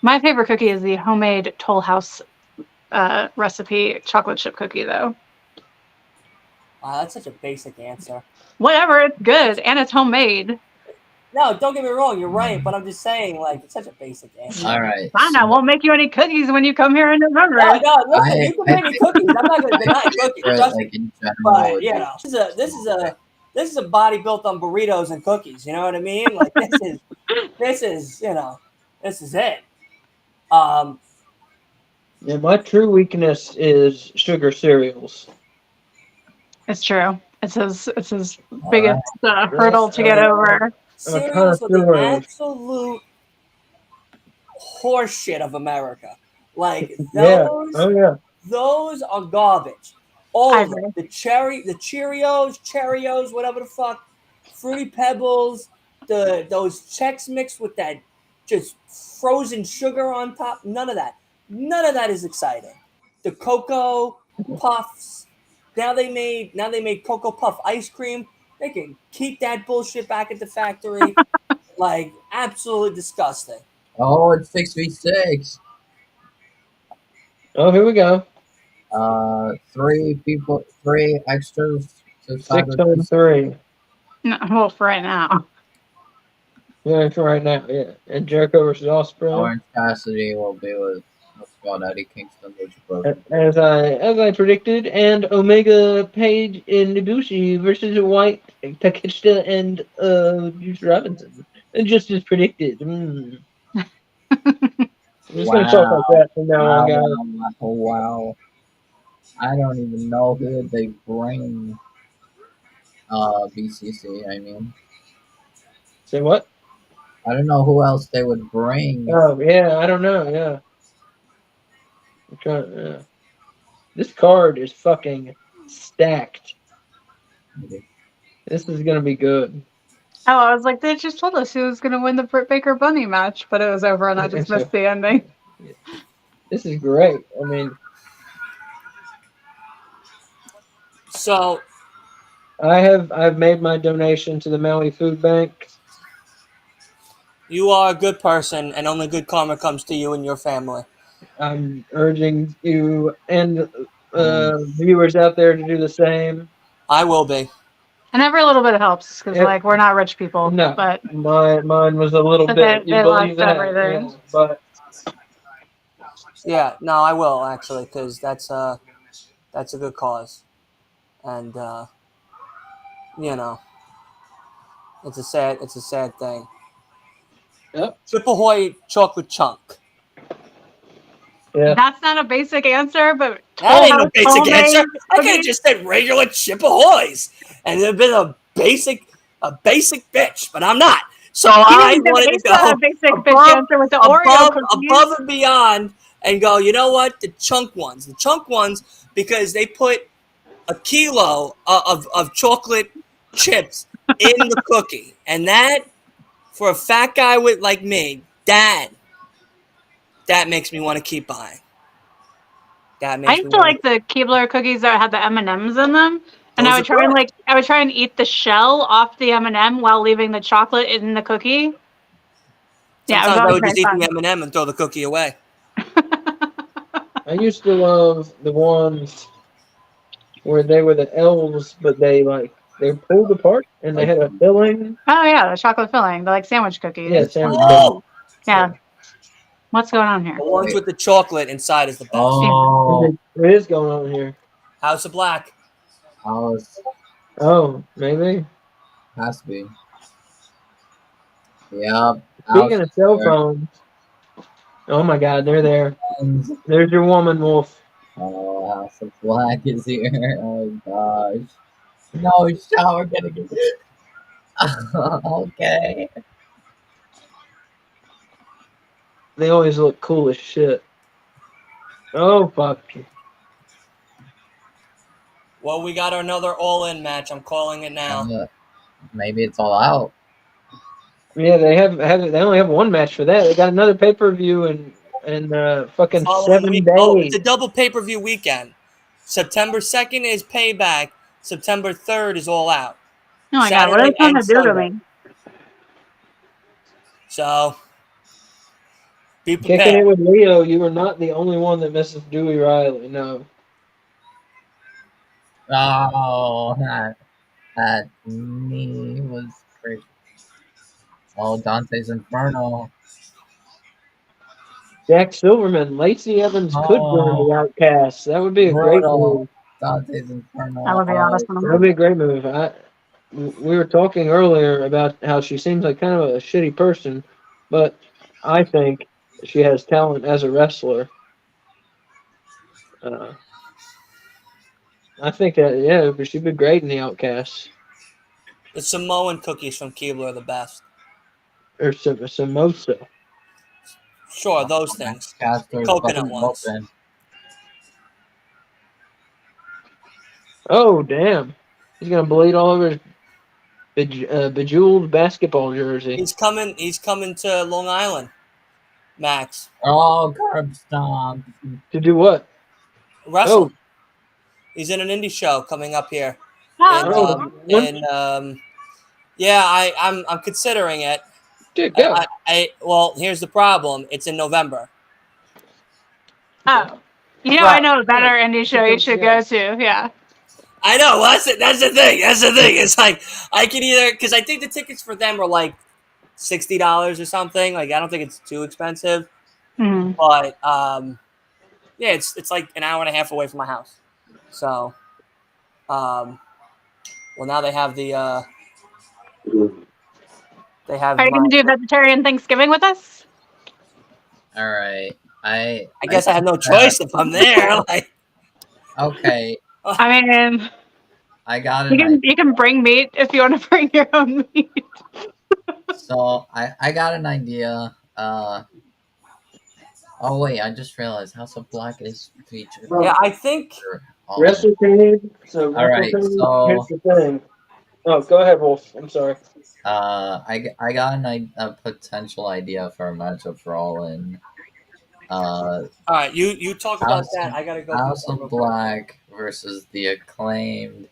My favorite cookie is the homemade Toll House recipe chocolate chip cookie, though. That's such a basic answer. Whatever, it's good and it's homemade. No, don't get me wrong. You're right, but I'm just saying, like, it's such a basic answer. All right. Fine, I won't make you any cookies when you come here in November. No, listen, you can make me cookies. I'm not going to deny cookies. Trust me. Like in general, But you know, this is a body built on burritos and cookies. You know what I mean? Like this is you know, this is it. Yeah, my true weakness is sugar cereals. It's true. It's his biggest hurdle to get over. Cereals are the absolute horseshit of America. Like those are garbage. All of them. The Cheerios, whatever the fuck, Fruity Pebbles, those Chex Mix with that just frozen sugar on top. None of that is exciting. The Cocoa Puffs. Now they made Cocoa Puff ice cream. They can keep that bullshit back at the factory. Like, absolutely disgusting. Oh, it's 6v6. Oh, here we go. 3 extras. 6 on 3. No, well, for right now. Yeah, for right now, yeah. And Jericho versus Ospreay. Orange Cassidy will be with Eddie Kingston, which as I predicted, and Omega Page and Ibushi versus White Takeshita and Juice Robinson, and just as predicted. I'm just gonna talk like that from now on, guys. Wow. I don't even know who they bring. BCC. I mean. Say what? I don't know who else they would bring. Oh yeah, I don't know. Yeah. I'm trying. Yeah. This card is fucking stacked. This is gonna be good. Oh, I was like, they just told us who was gonna win the Britt Baker Bunny match, but it was over, and I just missed the ending. This is great. I mean, so I've made my donation to the Maui Food Bank. You are a good person, and only good karma comes to you and your family. I'm urging you and viewers out there to do the same. I will be. And every little bit helps, because like we're not rich people. No, but mine was a little bit. They lost everything. Yeah, but yeah, no, I will actually, because that's a good cause, and you know, it's a sad thing. Yep. Chip Ahoy chocolate chunk. Yeah. That's not a basic answer, but that ain't a basic answer. I could have just said regular Chip Ahoys, and it'd been a basic bitch, but I'm not. So I wanted to go a basic bitch answer with the Oreo cookies. Above and beyond, and go. You know what? The chunk ones, because they put a kilo of chocolate chips in the cookie, and that for a fat guy like me, that makes me want to keep buying. I used to like the Keebler cookies that had the M&Ms in them, and I would try and eat the shell off the M&M while leaving the chocolate in the cookie. Sometimes I would just eat the M&M and throw the cookie away. I used to love the ones where they were the elves, but they pulled apart and they had a filling. Oh yeah, the chocolate filling, the sandwich cookies. Yeah, sandwich cookies. Yeah. What's going on here? The ones with the chocolate inside is the best. Oh, what is going on here? House of Black. Oh, maybe. Has to be. Yeah. Speaking of cell phones, oh my God, they're there. There's your woman, Wolf. Oh, House of Black is here. Oh gosh. No, shower gonna get it. Okay. They always look cool as shit. Oh, fuck. Well, we got another all-in match. I'm calling it now. Maybe it's all out. Yeah, they only have one match for that. They got another pay-per-view in fucking 7 days. Oh, it's a double pay-per-view weekend. September 2nd is Payback. September 3rd is All Out. Oh my God, what are they trying to do to me? So, Be Kicking prepared. it with Leo, you are not the only one that misses Dewey Riley. No. Oh, that knee was great. Oh, Dante's Inferno. Jack Silverman, Lacey Evans could join the Oh, Outcasts. That would be a great brutal. move. Dante's That Inferno. would be Oh, That awesome. would be a great move. We were talking earlier about how she seems like kind of a shitty person, but I think she has talent as a wrestler. I think that, yeah, but she'd be great in the Outcasts. The Samoan cookies from Keebler are the best. Or Samosa. Sure, those things. Caster's Coconut busted ones. open. Oh, damn. He's going to bleed all over his bejeweled basketball jersey. He's coming to Long Island, Max. Oh, curb stomp. To do what? Wrestle. He's in an indie show coming up here. Oh, I'm considering it. Dude, go. Well, here's the problem. It's in November. oh. You know, Right. I know a better indie show you should go to. Yeah. I know. Well, that's the thing. It's like I can either, because I think the tickets for them are like $60 or something. Like I don't think it's too expensive. Hmm. But yeah, it's like an hour and a half away from my house. So, well, now they have the Are you going to do vegetarian Thanksgiving with us? All right. I guess I have no choice if I'm there. Like, Okay. I mean, I got it. you can bring meat if you want to bring your own meat. So I got an idea. Oh wait, I just realized House of Black is featured. yeah, I think. WrestleCade. So, All right, so here's the thing. Oh, go ahead, Wolf. I'm sorry. I got a potential idea for a matchup for Allin. All right, you talk about that. I gotta go. House of Black versus the Acclaimed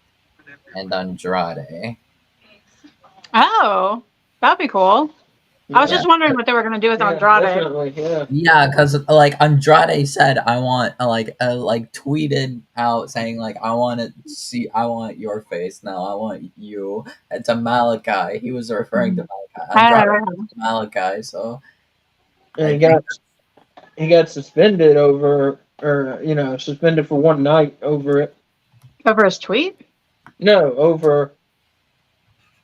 and Andrade. Oh, that'd be cool. I was just wondering what they were going to do with Andrade. Definitely, yeah. Yeah, because like Andrade said, I want like tweeted out saying like I want your face now. I want you. And to Malachi, he was referring to Malachi. Andrade was Malachi, so And he got suspended suspended for one night over it. Over his tweet? No, over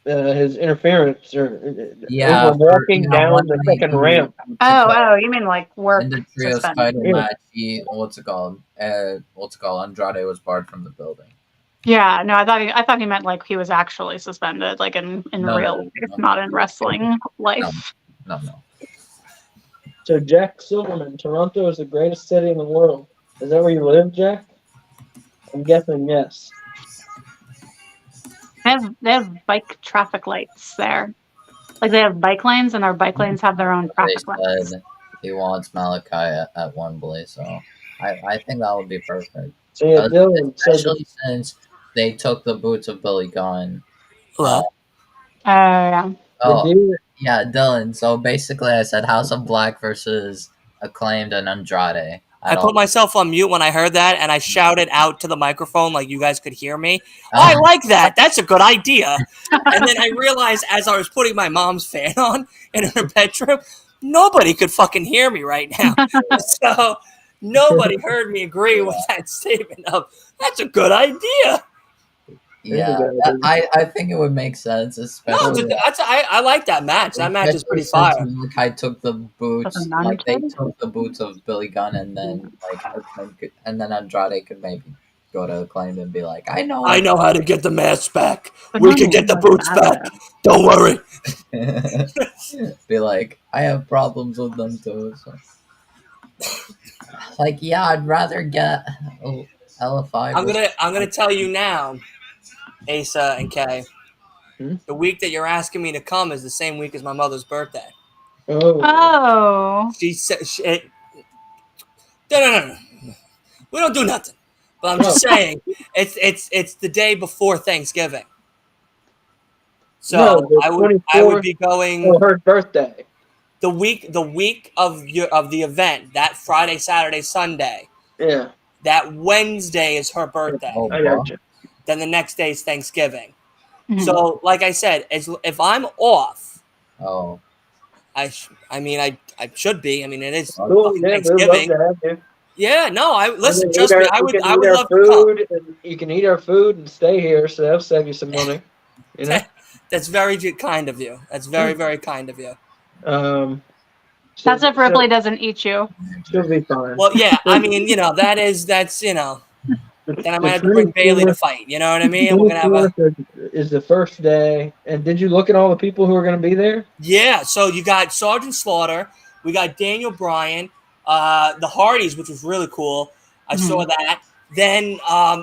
his interference over walking down the second ramp. Oh, you mean like work in the trios title match? What's it called? Andrade was barred from the building. Yeah, no, I thought he meant like he was actually suspended, like in real life, not in wrestling life. No. So Jack Silverman, Toronto is the greatest city in the world. Is that where you live, Jack? I'm guessing yes. They have bike traffic lights there. Like they have bike lanes, and our bike lanes have their own traffic lights. He wants Malachi at Wembley, so I think that would be perfect. So yeah, Dylan, especially since they took the boots of Billy Gunn. Hello. Yeah. Yeah, Dylan. So basically, I said House of Black versus Acclaimed and Andrade. I put myself on mute when I heard that, and I shouted out to the microphone like you guys could hear me. I like that. That's a good idea. And then I realized as I was putting my mom's fan on in her bedroom, nobody could fucking hear me right now. So nobody heard me agree with that statement of, that's a good idea. Yeah, I think it would make sense, especially. No, I like that match. That match is pretty fire. I took the boots, like they took the boots of Billy Gunn, and then Andrade could maybe go to Acclaim and be like, I know how to get the mask back. We can get the boots back. Don't worry. Be like, I have problems with them too. So. Like, yeah, I'd rather get LFI. I'm gonna tell you now, Asa and Kay. The week that you're asking me to come is the same week as my mother's birthday. Oh. She said, no. We don't do nothing. But I'm just saying, it's the day before Thanksgiving. So I would be going. For her birthday. the week of the event, that Friday, Saturday, Sunday. Yeah. That Wednesday is her birthday. Oh, I got you. Then the next day is Thanksgiving. Mhm. So, like I said, if I'm off, oh, I should be. I mean, it is Oh, Cool. fucking Yeah, we'd love Thanksgiving. to have you. Yeah, no, I And listen. then Trust me, I you would can eat our love to come. food, and you can eat our food and stay here, so that'll save you some money. You know. That's very kind of you. That's very, very kind of you. So, That's if Ripley doesn't eat you. she'll be fine. Well, yeah, I mean, that's then I might have to bring Bailey to fight. You know what I mean? We're gonna have a 24th is the first day. And did you look at all the people who are going to be there? yeah. So you got Sergeant Slaughter, we got Daniel Bryan, the Hardys, which was really cool. I saw that. Then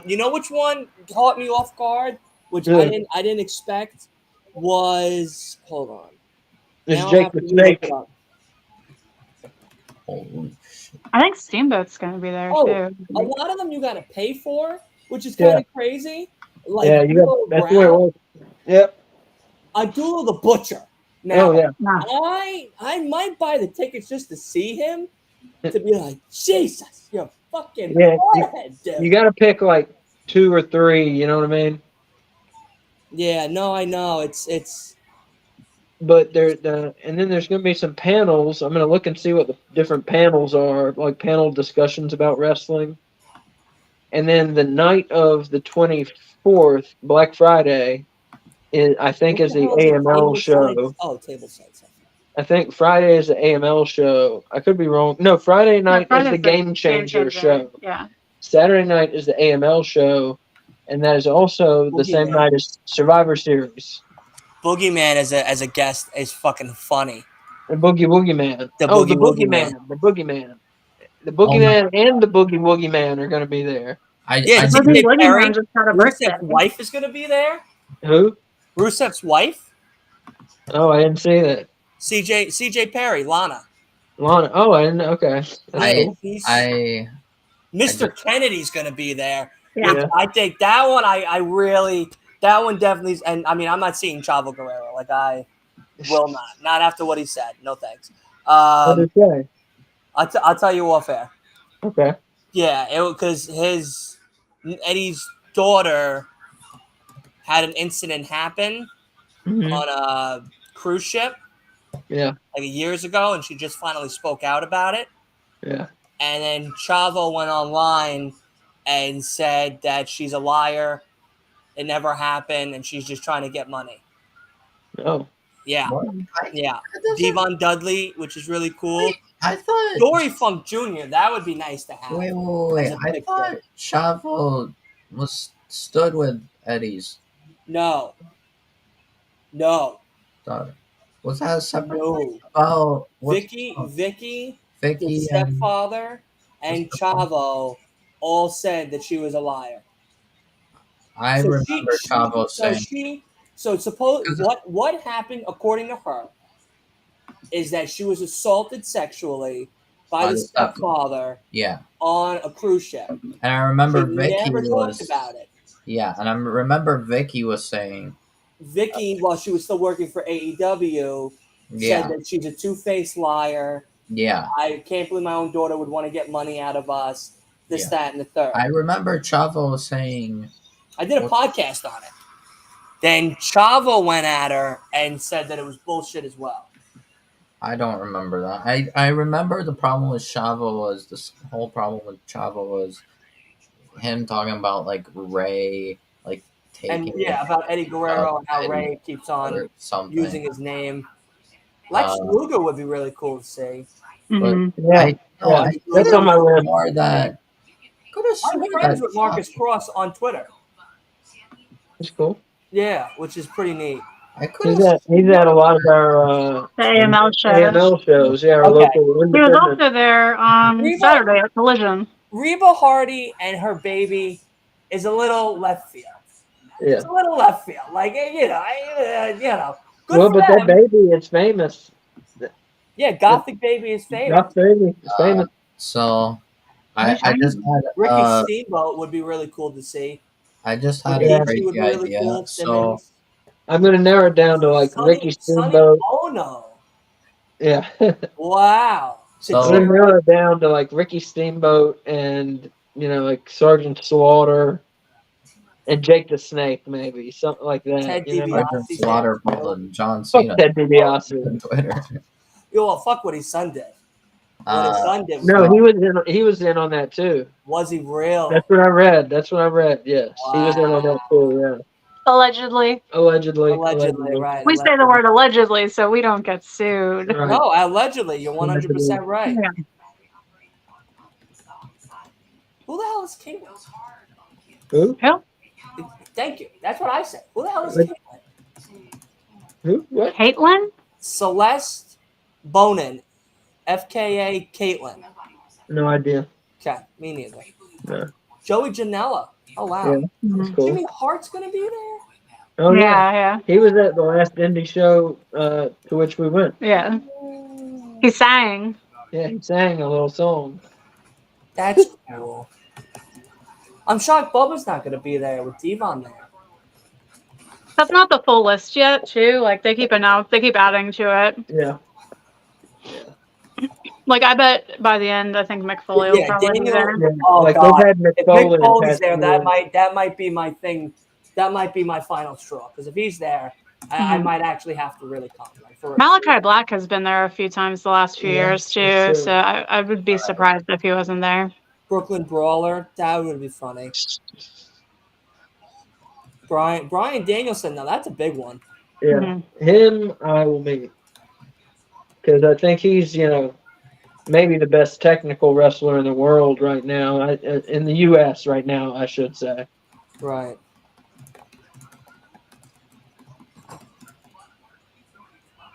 you know which one caught me off guard, which Yeah. I didn't expect was hold on. It's Now I Jake have the to look Snake. it up. holy shit. I think Steamboat's gonna be there Oh, too. a lot of them you got to pay for, which is kind of crazy. Like Yeah, you D'Lo got. That's where it Brown, was. Yep. Abdullah the Butcher. Now, Oh yeah. Nah. I might buy the tickets just to see him, to be like, Jesus, you're fucking Yeah, hardhead, dude. You got to pick like 2 or 3. You know what I mean? Yeah, no, I know. It's But and then there's going to be some panels. I'm going to look and see what the different panels are, like panel discussions about wrestling. And then the night of the 24th, Black Friday, I think what is the hell is it? AML Table show. sites? Oh, table sites. I think Friday is the AML show. I could be wrong. No, Friday night is Friday's the Game Changer show. Yeah. Saturday night is the AML show, and that is also the same Boogeyman. night as Survivor Series. Boogeyman as a guest is fucking funny. The Boogie Man. The The Boogie Boogeyman. The Boogeyman. The Oh my- Boogeyman and the Boogie Man are going to be there. Yeah, I CJ did, Perry, just had a birthday. Rusev's wife is gonna be there. Who? Rusev's wife, Oh, I didn't see that. CJ Perry, Lana. Lana. Oh, I didn't. Okay. That's I, cool. I, Mr. Kennedy's gonna be there. Yeah. Which I think that one that one definitely, and I mean I'm not seeing Chavo Guerrero, like I will not after what he said. No thanks. What did it say? I'll tell you off air. Okay. Yeah, because Eddie's daughter had an incident happen Mhm. on a cruise ship Yeah. like years ago, and she just finally spoke out about it. Yeah. And then Chavo went online and said that she's a liar. It never happened, and she's just trying to get money. Oh. Yeah, what? yeah. That doesn't- Devon Dudley, which is really cool. I thought. Dory Funk Jr., that would be nice to have. Wait. as a I picture. thought Chavo stood with Eddie's No. daughter. Was that a separate? No. Oh, Vicky, Vicky the and stepfather, and Chavo all said that she was a liar. I So remember Chavo saying. Suppose what happened according to her is that she was assaulted sexually by the stepfather Yeah, on a cruise ship. and I remember She Vicky never was. talked about it. Yeah, and I remember Vicky was saying. Vicky, while she was still working for AEW, Yeah, said that she's a two-faced liar. yeah. I can't believe my own daughter would want to get money out of us. This, Yeah. that, and the third. I remember Chavo saying. I did a podcast on it. Then Chavo went at her and said that it was bullshit as well. I don't remember that. I remember the problem with Chavo was this whole problem with Chavo was him talking about like Ray like And taking yeah, about Eddie Guerrero and how Eddie Ray keeps on or something. using his name. Lex Luger would be really cool to see. Mhm. Yeah. That's on my list. More that could have I'm friends with Marcus Cross on Twitter. That's cool. Yeah, which is pretty neat. I could have. He's at a lot of our The AML shows. AML shows. Yeah, our Okay. local He was independent. also there on Reba? Saturday at Collision. Reba Hardy and her baby is a little left field. Yeah. It's a little left field. Like, you know. Good Well, for but them. that baby is famous. Yeah, Gothic Baby is famous. That baby is famous. So I just had Ricky Steamboat would be really cool to see. I just had Yeah. a She would crazy be really idea. cool. So Simmons. I'm going to narrow it down to like Sonny Ricky Steamboat. Ono. Yeah. Wow. So- And then narrow it down to like Ricky Steamboat and like Sergeant Slaughter and Jake the Snake, maybe something like that. Ted You know? DiBiase. Sergeant Slaughter pulled a John Fuck Cena Ted DiBiase. on Twitter. Yo, well, fuck what his son did. What his son did. No, he was in on that too. Was he real? That's what I read. Yes, he was in on that too. Yeah, Allegedly. allegedly. Right. We say the word allegedly so we don't get sued. Right. No, allegedly. You're 100% right. Yeah. Who the hell is Caitlyn? Who? Thank you. That's what I said. Who the hell is Caitlyn? Who? What? Caitlyn? Celeste Bonin, FKA Caitlyn. No idea. Okay, me neither. No. Joey Janela. Oh, wow. Yeah, that's cool. Jimmy Hart's going to be there? Oh Yeah. He was at the last indie show to which we went. Yeah. He sang. Yeah, he sang a little song. That's cool. I'm shocked Bubba's not going to be there with Devon there. That's not the full list yet, too. Like, they keep adding to it. Yeah. Like, I bet by the end, I think Mick Foley will probably be there. Yeah. Oh, like God. they've had Mick If Foley Mick Foley's past there, years. that might be my thing. That might be my final straw. Because if he's there, I might actually have to really come. Like, for Malachi Black has been there a few times the last few years, too. that's true. So I would be surprised if he wasn't there. Brooklyn Brawler, that would be funny. Brian Danielson, now that's a big one. Yeah, him I will meet because I think he's maybe the best technical wrestler in the world right now, in the U.S. right now, I should say. Right.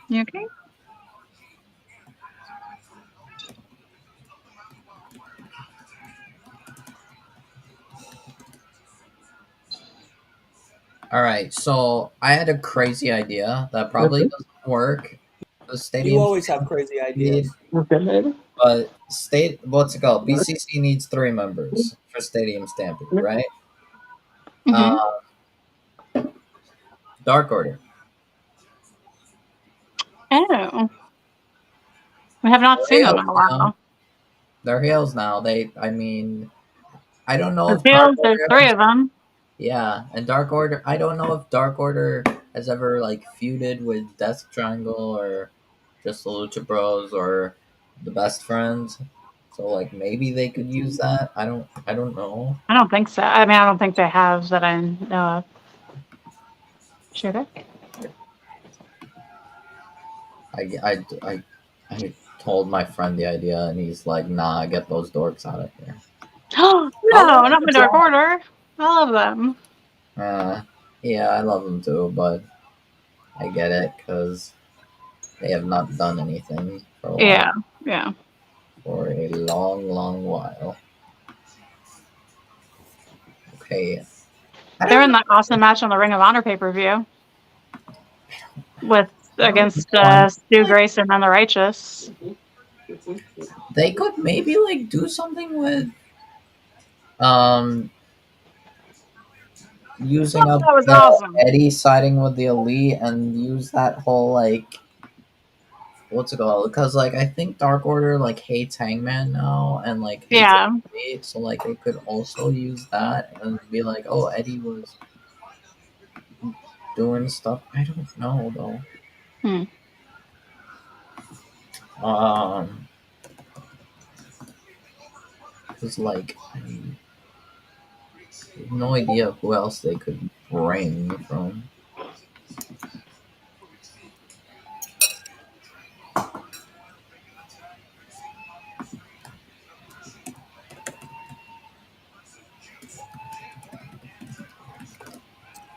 You okay? All right, so I had a crazy idea that probably doesn't work. The stadium. You always have crazy ideas. Okay, maybe. But what's it called? BCC needs 3 members for Stadium Stampede, right? Dark Order. Oh. We have not seen them in a while. They're heels now. I don't know if There's 3 of them. Yeah, and Dark Order. I don't know if Dark Order has ever feuded with Death Triangle or just the Lucha Bros or the Best Friends. So maybe they could use that. I don't know. I don't think so. I don't think they have that I know of. Should I? I told my friend the idea, and he's like, "Nah, get those dorks out of here." No, not the Dark Order. I love them. Yeah, I love them too, but I get it because they have not done anything for a while. Yeah. For a long, long while. Okay. They're in that awesome match on the Ring of Honor pay-per-view against Stu Grayson and the Righteous. They could maybe do something with using up That was awesome. Eddie siding with the Elite and use that whole what's it called? Because I think Dark Order hates Hangman now and hates Elite, so they could also use that and be like, oh, Eddie was doing stuff. I don't know though. Because I have no idea who else they could bring from.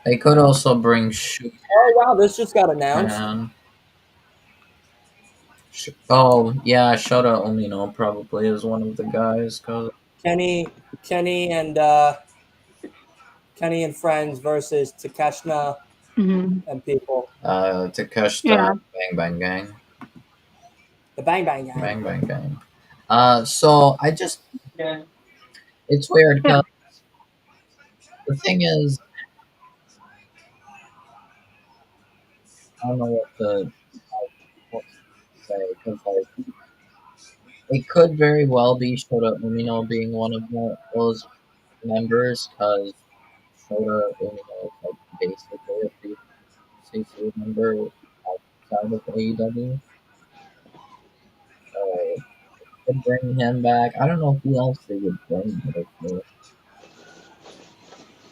They could also bring Shoot. Oh, wow, this just got announced. Oh, yeah, Shota Omino probably is one of the guys. Cause Kenny and friends versus Takeshna and people. Takeshita, Bang Bang Gang. The Bang Bang Gang. Bang Bang Gang. So I just... It's weird because the thing is... I don't know what say because like it could very well be Shota Umino being one of those members because Shota Umino is like basically a CC member outside of AEW. So could bring him back. I don't know who else they would bring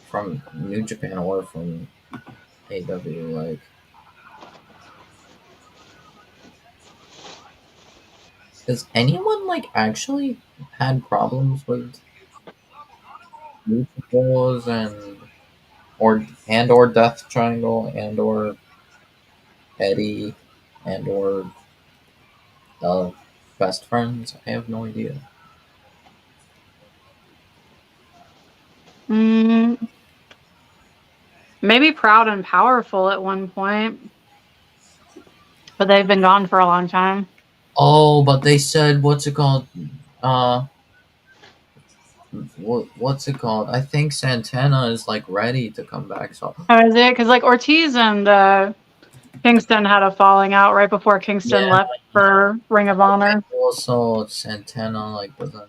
from New Japan or from AEW. Like, has anyone like actually had problems with Luchadors or Death Triangle and or Eddie and or Best Friends? I have no idea. Maybe Proud and Powerful at one point, but they've been gone for a long time. Oh, but they said what's it called? What's it called? I think Santana is like ready to come back. So How is it? Because like Ortiz and Kingston had a falling out right before Kingston left for Ring of Honor. Also, Santana like doesn't.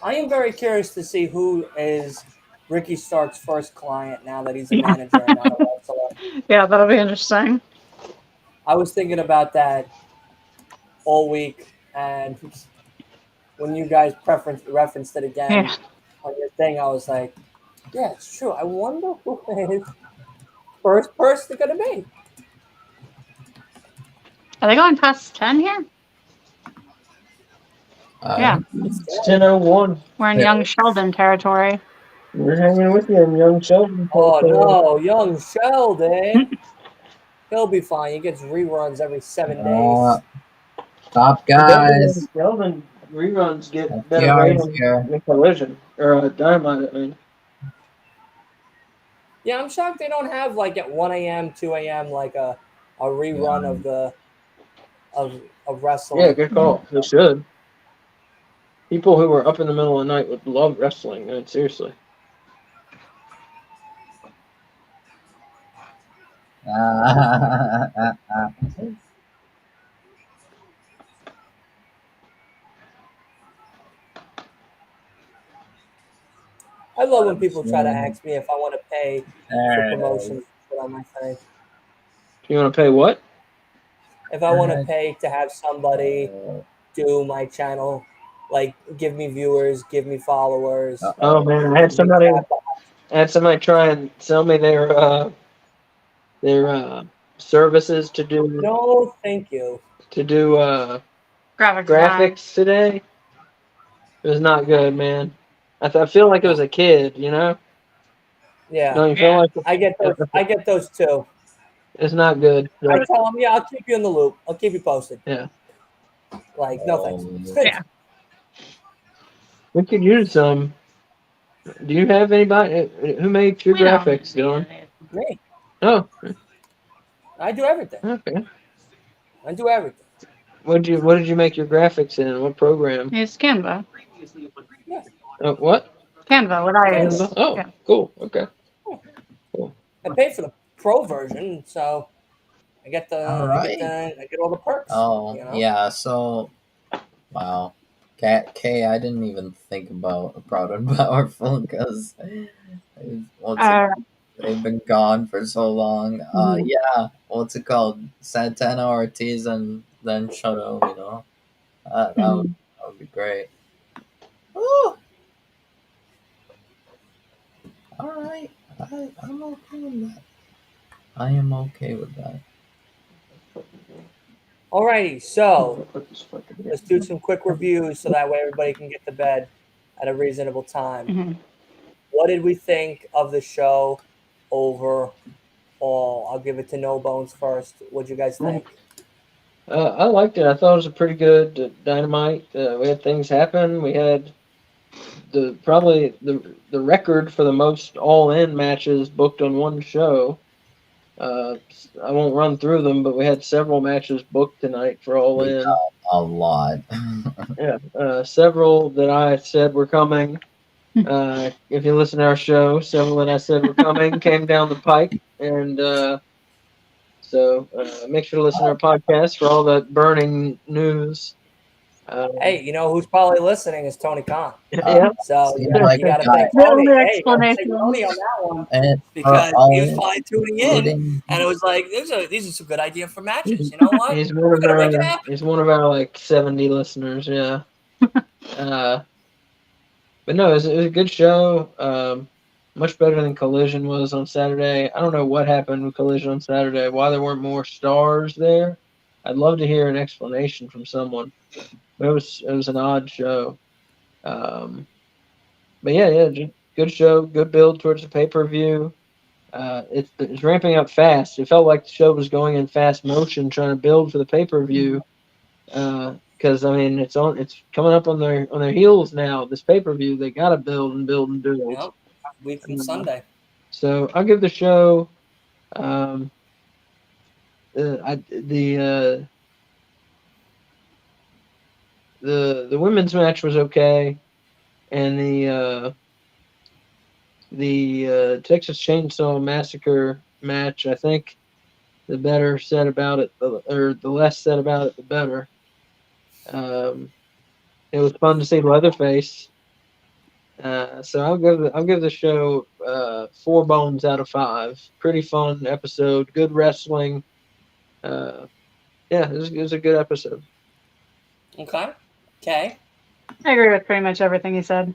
I am very curious to see who is Ricky Stark's first client now that he's a manager and not a wrestler. Yeah, that'll be interesting. I was thinking about that all week, and when you guys referenced it again on your thing, I was like, yeah, it's true. I wonder who his first person going to be. Are they going past 10 here? Yeah. It's 10:01. We're in Young Sheldon territory. We're hanging with you in Young Sheldon. Oh, no, Young Sheldon. He'll be fine. He gets reruns every 7 days. Top guys. Sheldon reruns get better ratings than Collision. Or Dynamite, I mean. Yeah, I'm shocked they don't have, like, at 1 a.m., 2 a.m., like a rerun of wrestling. Yeah, good call. They should. People who are up in the middle of the night would love wrestling. I mean, seriously. I love when people try to ask me if I want to pay for promotions. What on my thing. You want to pay what? If I want to pay to have somebody do my channel, like give me viewers, give me followers. Oh man, I had somebody try and sell me their services to do. No, thank you. To do graphics today. It was not good, man. I feel like it was a kid, you know. Yeah. Don't you feel like I get those? I get those too. It's not good. I tell them, yeah, I'll keep you in the loop. I'll keep you posted. Yeah. Like, no thanks. Yeah. We could use some. Do you have anybody who made your graphics, Dylan? Me. Oh. I do everything. Okay. I do everything. What did you make your graphics in? What program? It's Canva. Yeah. What? Canva. What I use. Oh, yeah. Cool. Okay. Cool. I paid for the pro version, so I get I get all the perks. Oh, you know? Yeah. So, wow. K, I didn't even think about Proud and Powerful because they've been gone for so long. Yeah. What's it called? Santana, Ortiz, and then Shota, you know. That would be great. Oh. All right. I'm okay with that. I am okay with that. Alrighty, so let's do some quick reviews so that way everybody can get to bed at a reasonable time. Mm-hmm. What did we think of the show overall? I'll give it to No Bones first. What'd you guys think? I liked it. I thought it was a pretty good Dynamite. We had things happen. We had probably the record for the most all-in matches booked on one show. I won't run through them, but we had several matches booked tonight for all in. A lot. Yeah, several that I said were coming. If you listen to our show, several that I said were coming came down the pike, and so make sure to listen to our podcast for all that burning news. Hey, you know who's probably listening is Tony Khan. Yeah. So Seems you like got to a thank The Tony. only Hey, you got to thank explanation. Tony on that one and because he was all probably tuning in, including and it was like, these are some good ideas for matches. You know what? He's We're gonna make it happen. he's one of our like 70 listeners. Yeah. But no, it was a good show. Much better than Collision was on Saturday. I don't know what happened with Collision on Saturday. Why there weren't more stars there? I'd love to hear an explanation from someone. But it was an odd show. But yeah, just good show, good build towards the pay-per-view. It's ramping up fast. It felt like the show was going in fast motion, trying to build for the pay-per-view. Because I mean, it's coming up on their heels now. This pay-per-view, they gotta build and build and build. Yep. Week from Sunday. So I'll give the show. The women's match was okay, and the Texas Chainsaw Massacre match, I think the better said about it, or the less said about it, the better. It was fun to see Leatherface. So I'll give the show 4 bones out of 5. Pretty fun episode, good wrestling. Yeah, it was a good episode. Okay. Okay. I agree with pretty much everything he said.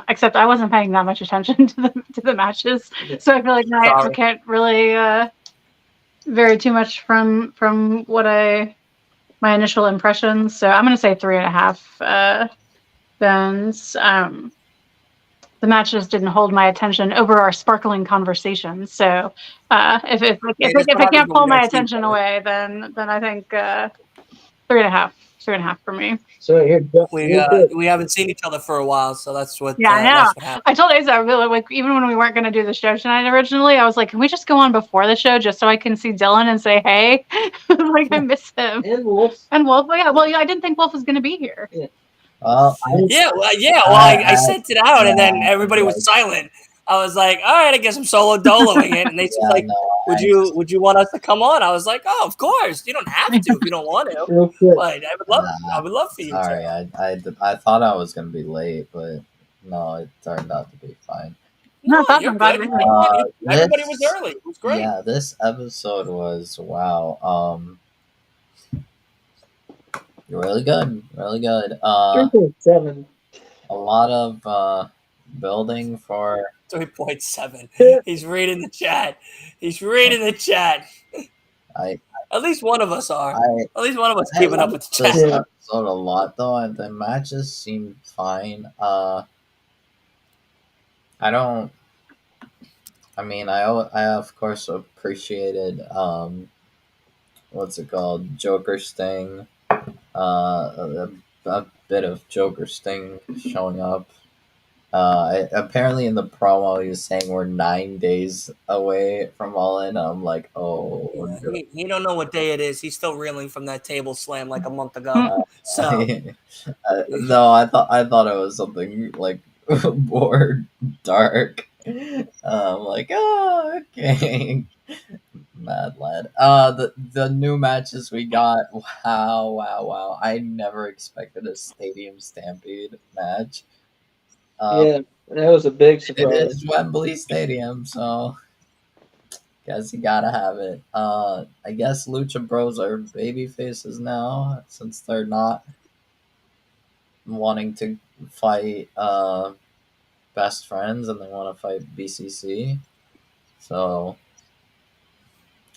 Except I wasn't paying that much attention to the matches, so I feel like I can't really vary too much from what my initial impressions. So I'm gonna say 3.5 bones. The matches didn't hold my attention over our sparkling conversation. So if it can't pull my attention away, then I think 3.5. 3.5 for me. So here, we haven't seen each other for a while, so that's what. Yeah, I know. That's what happened. I told Asa, like, even when we weren't going to do the show tonight originally, I was like, can we just go on before the show just so I can see Dylan and say hey? Like, I miss him. And Wolf. Well, yeah, I didn't think Wolf was going to be here. Yeah. Well, I sent it out, and then everybody was silent. I was like, all right, I guess I'm solo doloing it. And they said, like, would you want us to come on? I was like, oh, of course. You don't have to if you don't want to. But I would love for you sorry, to. I thought I was gonna be late, but no, it turned out to be fine. No, you're good. Everybody was early. It was great. Yeah, this episode was wow. Really good. Really good. 3.7. A lot of building for 3.7. He's reading the chat. At least one of us are. At least one of us keeping up with the chat. This episode a lot though, and the matches seemed fine. I of course appreciated what's it called, Joker Sting. A bit of Joker Sting showing up. Apparently in the promo he was saying we're 9 days away from Allin. I'm like, oh. Yeah, he don't know what day it is. He's still reeling from that table slam like a month ago. So no, I thought it was something like more dark. I'm like, oh, okay. Mad lad. The new matches we got. Wow. I never expected a Stadium Stampede match. Yeah, that was a big surprise. It is Wembley Stadium, so guess you gotta have it. I guess Lucha Bros are baby faces now, since they're not wanting to fight Best Friends and they want to fight BCC. So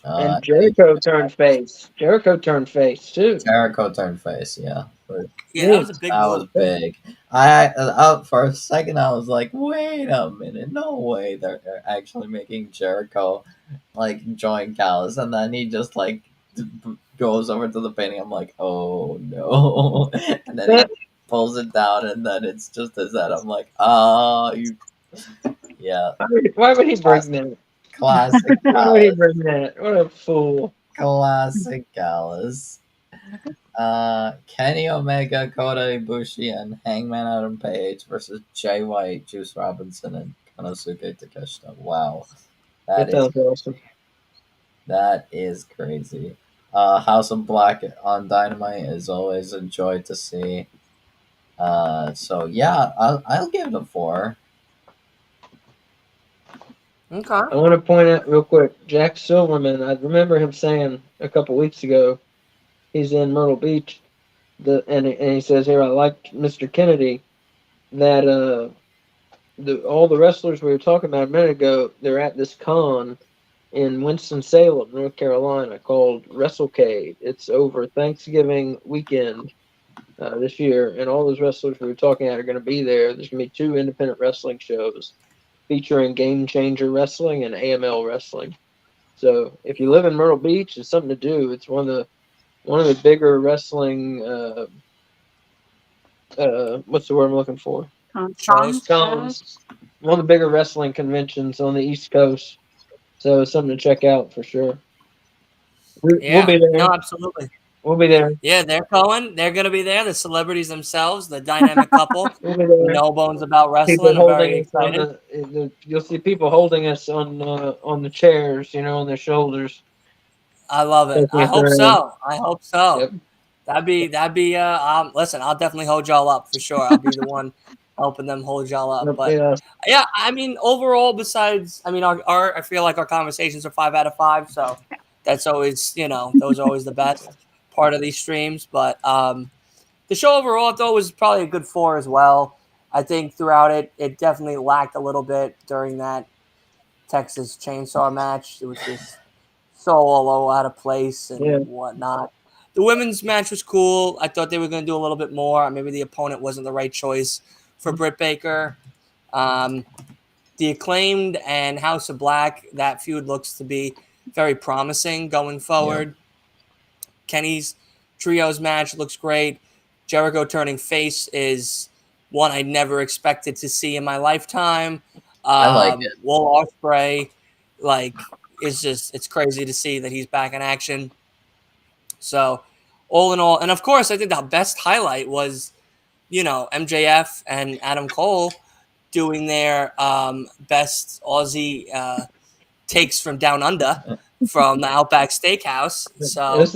and Jericho turned face. Jericho turned face too. Jericho turned face, yeah. But yeah, that was a big that move. was big. I for a second I was like, wait a minute, no way they're actually making Jericho like join Callis, and then he just like goes over to the painting. I'm like, oh no, and then he pulls it down, and then it's just his head. I'm like, yeah. Why would he bring that? Classic. Why would he bring that? What a fool. Classic Gallus. Kenny Omega, Kota Ibushi, and Hangman Adam Page versus Jay White, Juice Robinson, and Konosuke Takeshita. Wow, That sounds awesome. that is crazy. House of Black on Dynamite is always a joy to see. So yeah, I'll give it a 4. Okay. I want to point out real quick, Jack Silverman. I remember him saying a couple weeks ago, he's in Myrtle Beach, and he says here, I like Mr. Kennedy, that all the wrestlers we were talking about a minute ago, they're at this con in Winston-Salem, North Carolina, called WrestleCade. It's over Thanksgiving weekend this year, and all those wrestlers we were talking about are going to be there. There's going to be 2 independent wrestling shows featuring Game Changer Wrestling and AML Wrestling. So if you live in Myrtle Beach, it's something to do. It's one of the bigger wrestling. What's the word I'm looking for? Shows. Cons. One of the bigger wrestling conventions on the East Coast. So it's something to check out for sure. We'll be there. No, absolutely. We'll be there. Yeah, they're going. They're going to be there. The celebrities themselves, the dynamic couple. We'll be there. No bones about People wrestling. I'm very holding us on excited. you'll see people holding us on the chairs, on their shoulders. I love it. Taking I us hope around. so. I hope so. Yep. That'd be listen, I'll definitely hold y'all up for sure. I'll be the one helping them hold y'all up. But yeah, I mean, overall, besides, I mean, our I feel like our conversations are 5 out of 5. So that's always, those are always the best part of these streams. But the show overall, I thought was probably a good 4 as well. I think throughout it definitely lacked a little bit during that Texas Chainsaw match. It was just so all out of place and whatnot. The women's match was cool. I thought they were going to do a little bit more. Maybe the opponent wasn't the right choice for Britt Baker. The Acclaimed and House of Black, that feud looks to be very promising going forward. Yeah. Kenny's trios match looks great. Jericho turning face is one I never expected to see in my lifetime. I like it. Will Ospreay, it's crazy to see that he's back in action. So, all in all, and of course, I think the best highlight was, MJF and Adam Cole doing their best Aussie takes from down under from the Outback Steakhouse. So there's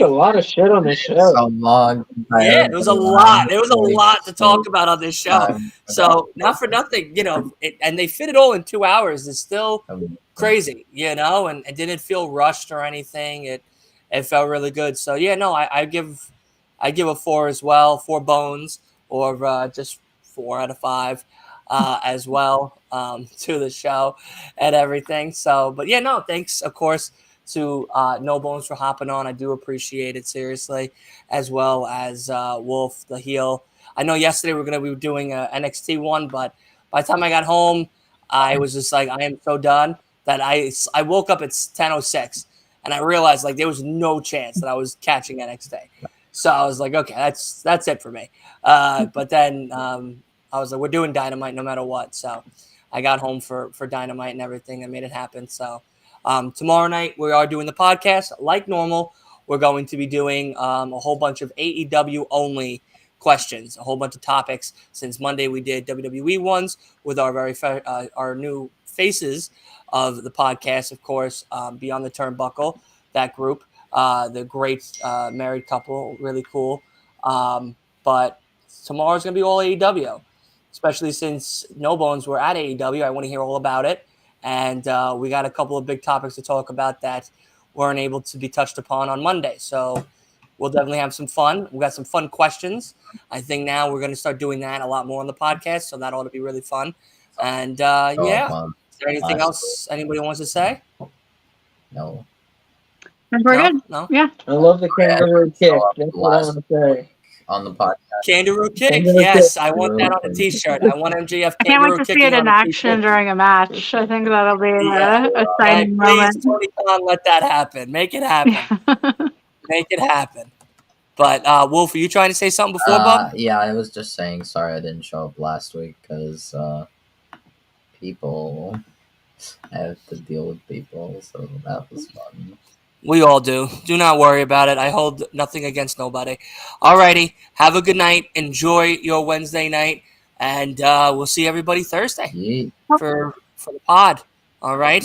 a lot of shit on this show. So long. Yeah, there was a lot. There was a lot to talk about on this show. So not for nothing, and they fit it all in 2 hours. It's still crazy, and it didn't feel rushed or anything. It felt really good. So yeah, no, I give a 4 as well, 4 bones, or just 4 out of 5 as well to the show and everything. So, but yeah, no, thanks of course to No Bones for hopping on. I do appreciate it seriously, as well as Wolf the heel. I know yesterday we were doing a NXT one, but by the time I got home, I was just like, I am so done that I woke up at 10:06. And I realized there was no chance that I was catching NXT. So I was like, okay, that's it for me. But then I was like, we're doing Dynamite no matter what. So I got home for Dynamite and everything. I made it happen. So tomorrow night we are doing the podcast like normal. We're going to be doing a whole bunch of AEW only questions, a whole bunch of topics. Since Monday we did WWE ones with our new faces of the podcast, of course, Beyond the Turnbuckle, that group, the great married couple, really cool. But tomorrow's going to be all AEW, especially since No Bones were at AEW. I want to hear all about it. And we got a couple of big topics to talk about that weren't able to be touched upon on Monday. So we'll definitely have some fun. We got some fun questions. I think now we're going to start doing that a lot more on the podcast. So that ought to be really fun. And Fun. Is there anything else anybody wants to say? No. We're good. No? Yeah. I love the kangaroo kick. That's what I want to say. On the podcast. Kangaroo kick? Yes, I want that on a t-shirt. I want MJF I can't wait to see it in action during a match. I think that'll be a exciting moment. Tony Khan, let that happen. Make it happen. Make it happen. But Wolf, are you trying to say something before, bub? Yeah, I was just saying sorry I didn't show up last week because people, I have to deal with people, so that was fun. We all do. Do not worry about it. I hold nothing against nobody. Alrighty. Have a good night. Enjoy your Wednesday night. And we'll see everybody Thursday Yeet. for the pod. All right.